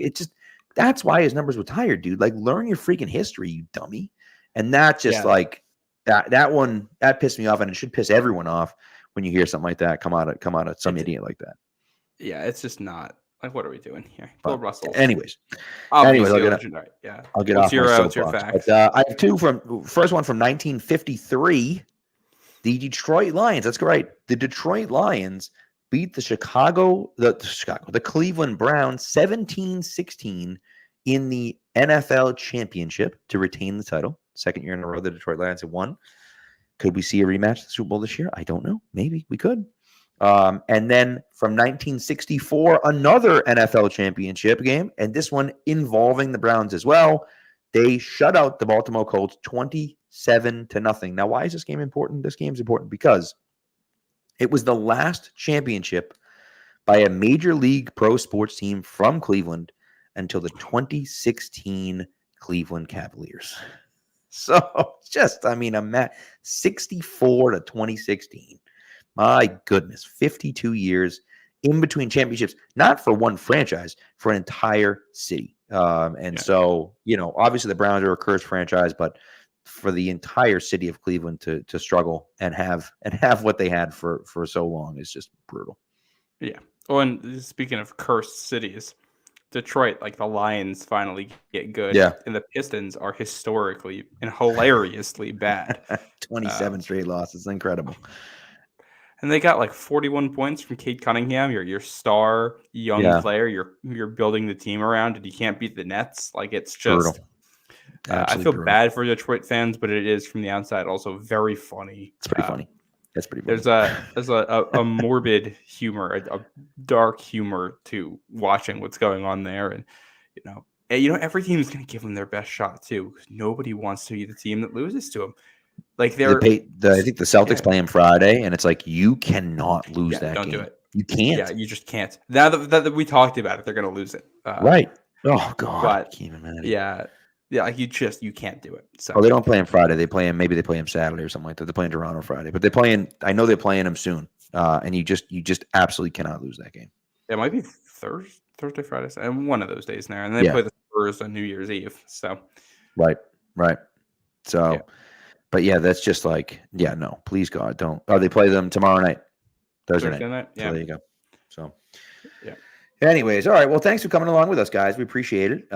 that's why his number's retired, dude. Like, learn your freaking history, you dummy. And that just like that one, that pissed me off, and it should piss everyone off when you hear something like that come out of some idiot like that. Yeah, it's just not. Like, what are we doing here? Bill Russell. Anyways, I'll get off your, my what's your facts. I have two first one from 1953. The Detroit Lions. That's right. The Detroit Lions beat the Cleveland Browns 17-16 in the NFL championship to retain the title. Second year in a row, the Detroit Lions have won. Could we see a rematch of the Super Bowl this year? I don't know. Maybe we could. And then from 1964, another NFL championship game, and this one involving the Browns as well. They shut out the Baltimore Colts 27-0. Now, why is this game important? This game's important because it was the last championship by a major league pro sports team from Cleveland until the 2016 Cleveland Cavaliers. So just, I'm 64 to 2016. My goodness, 52 years in between championships, not for one franchise, for an entire city. So, obviously the Browns are a cursed franchise, but for the entire city of Cleveland to struggle and have what they had for so long is just brutal. Yeah. Well, and speaking of cursed cities, Detroit, like the Lions finally get good. Yeah. And the Pistons are historically and hilariously bad. 27 straight losses. Incredible. And they got like 41 points from Cade Cunningham, your star young player. You're building the team around, and you can't beat the Nets. Like, it's just I feel bad for Detroit fans, but it is from the outside also very funny. It's pretty funny. That's pretty funny. There's a morbid humor, a dark humor to watching what's going on there, and every team is going to give them their best shot too, because nobody wants to be the team that loses to them. Like I think the Celtics play him Friday, and it's like you cannot lose that don't game. Do it. You can't. Yeah, you just can't. Now that we talked about it, they're going to lose it. Right. Oh God. But, I can't even imagine. Yeah. Like you can't do it. So they don't play him Friday. They play him Saturday or something like that. They're playing Toronto Friday, but I know they're playing him soon. And you just absolutely cannot lose that game. It might be Thursday, Friday, and one of those days there, and they play the Spurs on New Year's Eve. So right. So, but that's just like, no, please God, don't. Oh, they play them tomorrow night, Thursday night. Yeah, so there you go. So, Anyways, all right. Well, thanks for coming along with us, guys. We appreciate it.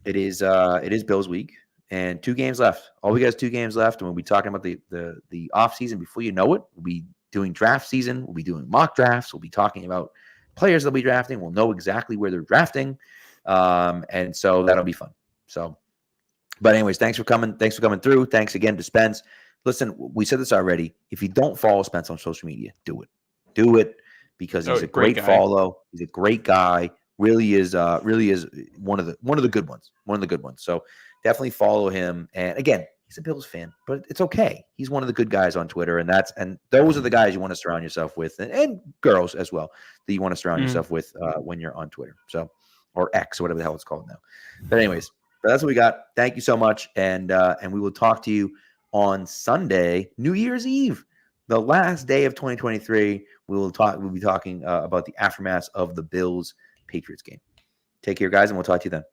It is Bills week and 2 games left. All we got is 2 games left, and we'll be talking about the off season before you know it. We'll be doing draft season. We'll be doing mock drafts. We'll be talking about players they'll be drafting. We'll know exactly where they're drafting, and so that'll be fun. So, but anyways, thanks for coming. Thanks for coming through. Thanks again to Spence. Listen, we said this already. If you don't follow Spence on social media, do it. Do it because he's a great follow. He's a great guy. Really is one of the good ones. One of the good ones. So definitely follow him. And again, he's a Bills fan, but it's okay. He's one of the good guys on Twitter, and those are the guys you want to surround yourself with, and girls as well that you want to surround yourself with when you're on Twitter. So, or X or whatever the hell it's called now. But anyways, that's what we got. Thank you so much, and we will talk to you on Sunday, New Year's Eve, the last day of 2023. We'll be talking about the aftermath of the Bills Patriots game. Take care, guys, and we'll talk to you then.